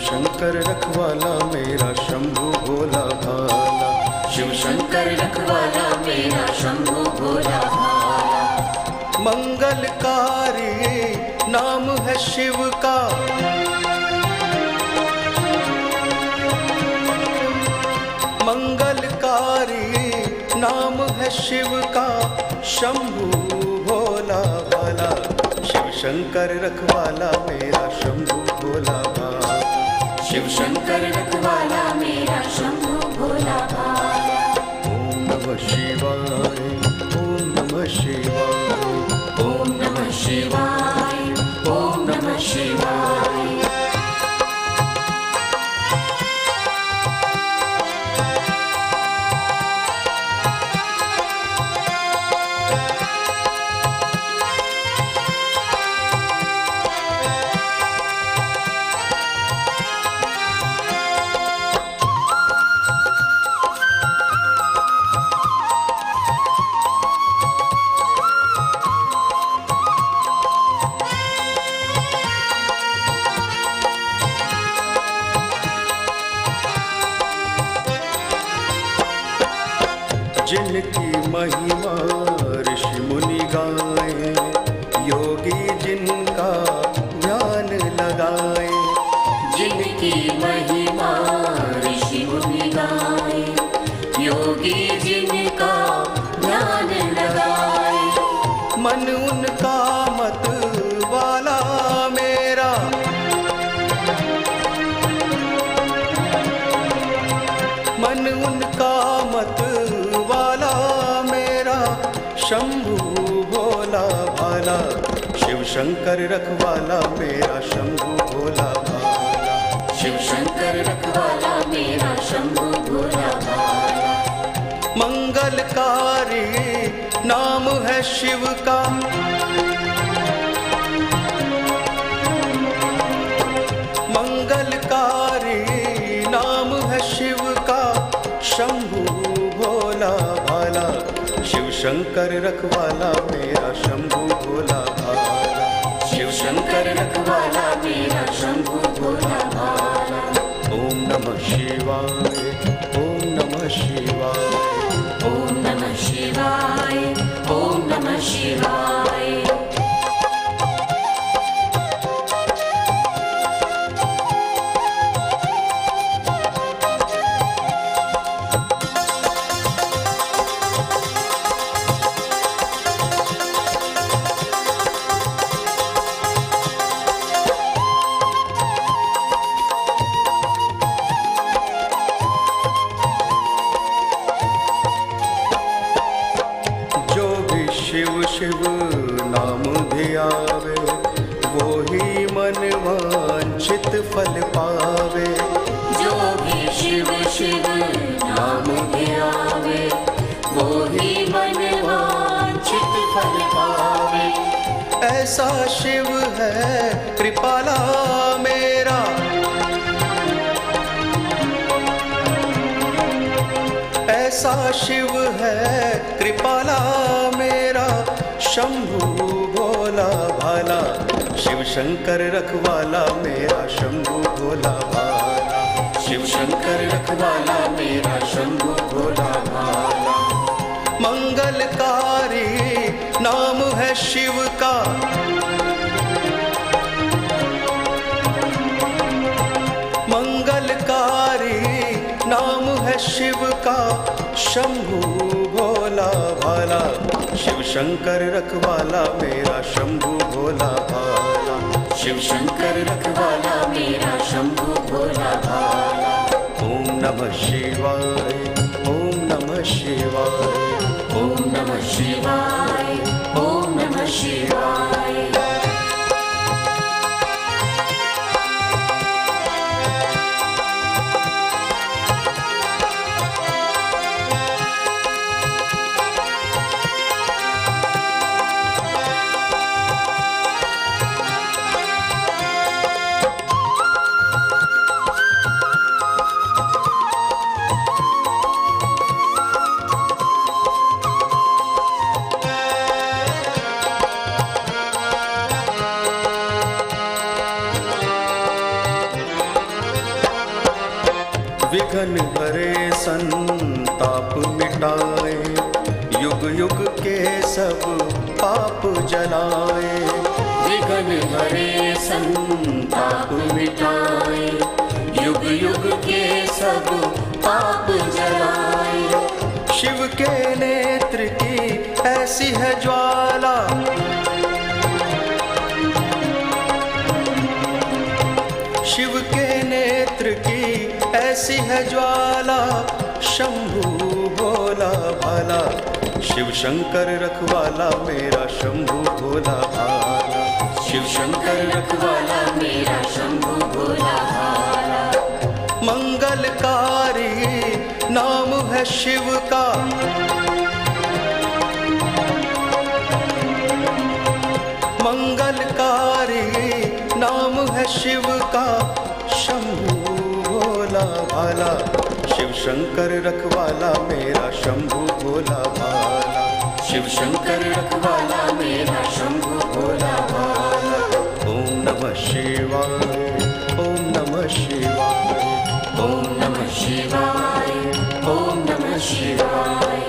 शंकर रखवाला मेरा शंभु भोला भाला, शिव शंकर रखवाला मेरा शंभु भोला भाला। मंगलकारी नाम है शिव का, मंगलकारी नाम है शिव का, शंभु भोला भाला। शिव शंकर रखवाला मेरा शंभु भोला भाला, शिव शंकर रखवाला मेरा शंभु भोला भाला। ओम नमः शिवाय, ओम नमः शिवाय, ओम नमः शिवाय, ओम नमः शिवाय। गाएं, योगी जिनका ध्यान लगाएं, जिनकी महिमा ऋषि मुनि गाए, योगी जिनका ध्यान लगाए। मन उनका मत वाला मेरा, मन उनका मत वाला मेरा, शंभु भोला भाला, शिव शंकर रखवाला मेरा, शंभु भोला भाला, शिव शंकर रखवाला मेरा, शंभु भोला भाला। मंगलकारी नाम है शिव का, मंगलकारी नाम है शिव का, शंभु भोला भाला, शिव शंकर रखवाला मेरा, शंभु भोला भाला, शिव शंकर रखवाला मेरा, शंभु भोला भाला। ओम नमः शिवाय, ओम नमः शिवाय, ओम नमः शिवाय, ओम नमः शिवाय। शिव शिव नाम धियावे, वो ही मन वांछित फल पावे, जो भी शिव शिव नाम धियावे, वो ही मन वांछित फल पावे। ऐसा शिव है कृपाला मेरा, ऐसा शिव है कृपाला मेरा, शंभु भोला भाला, शिव शंकर रखवाला मेरा, शंभु भोला भाला, शिव शंकर रखवाला मेरा, शंभु भोला भाला। मंगलकारी नाम है शिव का, मंगलकारी नाम है शिव का, शंभु भोला भाला, शिव शंकर रखवाला मेरा, शंभु भोला भाला, शिव शंकर रखवाला मेरा, शंभु भोला भाला। ओम नमः शिवाय, ओम नमः शिवाय, ओम नमः शिवाय, ओम नमः शिवाय। विघ्न हरे संताप मिटाए, युग युग के सब पाप जलाए, विघ्न हरे संताप मिटाए, युग युग के सब पाप जलाए। शिव के नेत्र की ऐसी है ज्वाला, शिव के नेत्र की ऐसी है ज्वाला, शंभु भोला भाला, शिव शंकर रखवाला मेरा, शंभु भोला भाला, शिव शंकर रखवाला मेरा, शंभु भोला भाला। मंगलकारी नाम है शिव का, मंगलकारी नाम है शिव का, शंभु भोला भाला, शिव शंकर रखवाला मेरा, शंभु भोला भाला, शिव शंकर रखवाला मेरा, शंभु भोला भाला। ओम नमः शिवाय, ओम नमः शिवाय, ओम नमः शिवाय, ओम नमः शिवाय।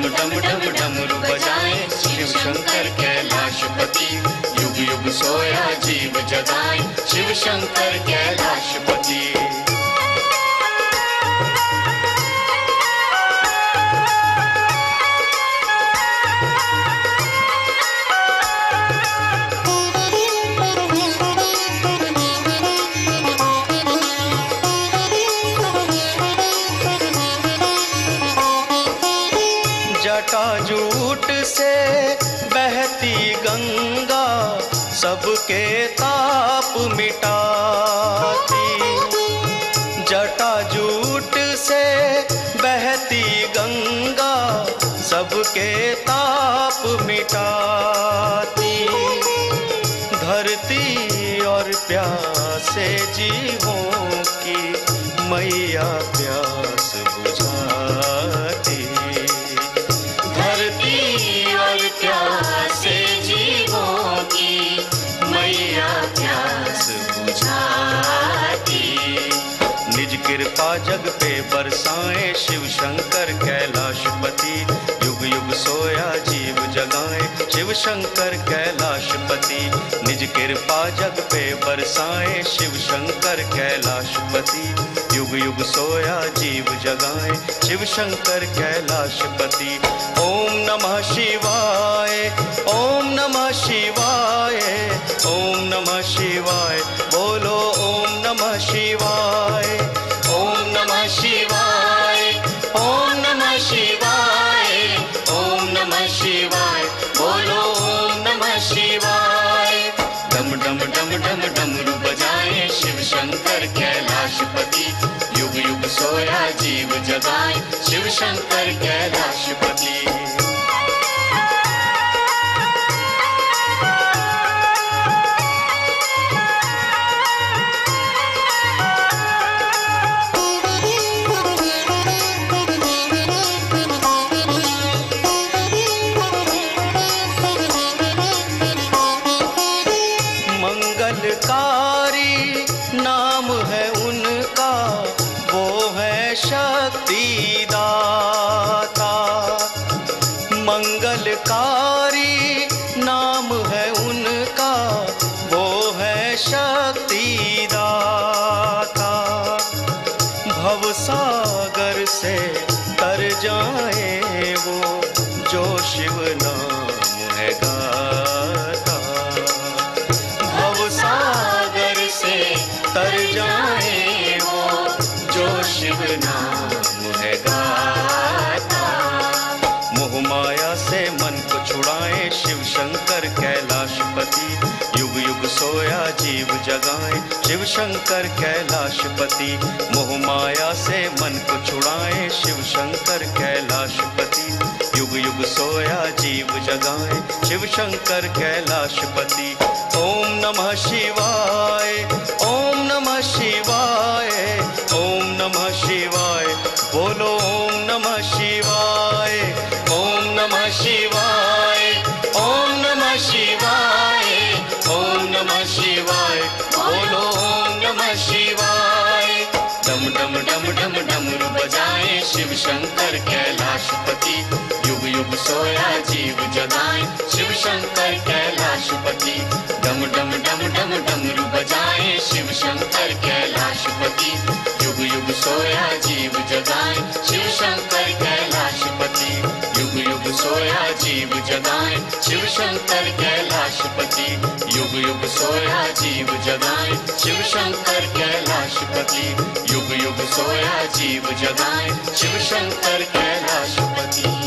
डम डम डम डमरू बजाए शिव शंकर कैलाशपति युग युग सोया जीव जगाए शिव शंकर कैलाशपति जटाजूट से बहती गंगा सबके ताप मिटाती जटाजूट से बहती गंगा सबके ताप मिटाती धरती और प्यासे जीवों की मैया प्यास बुझाती प्यासे जीवों की मैया प्यास बुझाती निज कृपा जग पे बरसाए शिव शंकर कैलाशपति युग युग सोया जीव जगाए शिव शंकर कैलाशपति निज कृपा जग पे बरसाए शिव शंकर कैलाशपति युग युग सोया जीव जगाए शिव शंकर कैलाशपति ओम नमः शिवाय ओम नमः शिवाय ओम नमः शिवाय बोलो ओम नमः शिवाय ओम नमः शिवाय ओम नमः शिवाय ओम नमः शिवाय बोलो ओम नमः शिवाय डम डम डम डम डमरू बजाए शिव शंकर कैलाशपति युग युग सोया जीव जगाए शिव शंकर कैलाशपति मंगलकारी नाम है उनका वो है शक्ति दाता मंगलकारी नाम है उनका वो है शक्ति दाता भवसागर से तर जाए वो जो शिव नाम है गाता भवसागर से तर जाए वो जो शिव नाम है गाता मोह माया से मन को छुड़ाए शिव शंकर कैलाशपति युग युग सोया जीव जगाए शिव शंकर कैलाशपति मोह माया से मन को छुड़ाए शिव शंकर कैलाशपति युग युग सोया जीव जगाए शिव शंकर कैलाशपति ओम नमः शिवाय ओम नमः शिवाय ओम नमः शिवाय बोलो ओम नमः शिवाय ओम नमः शिवाय ओम नमः शिवाय ओम नमः शिवाय बोलो ओम नमः शिवाय डम डम डम डम डमरू बजाए शिव शंकर कैलाशपति युग युग सोया जीव जगाए शिव शंकर कैलाशपति डम डम डम डम डमरू बजाए शिव शंकर कैलाशपति युग युग सोया जीव जगाए शिव शंकर कैलाशपति युग युग सोया जीव जगाए शिव शंकर कैलाशपति युग युग सोया जीव जगाए शिव शंकर कैलाशपति युग युग सोया जीव जगाए शिव शंकर कैलाशपति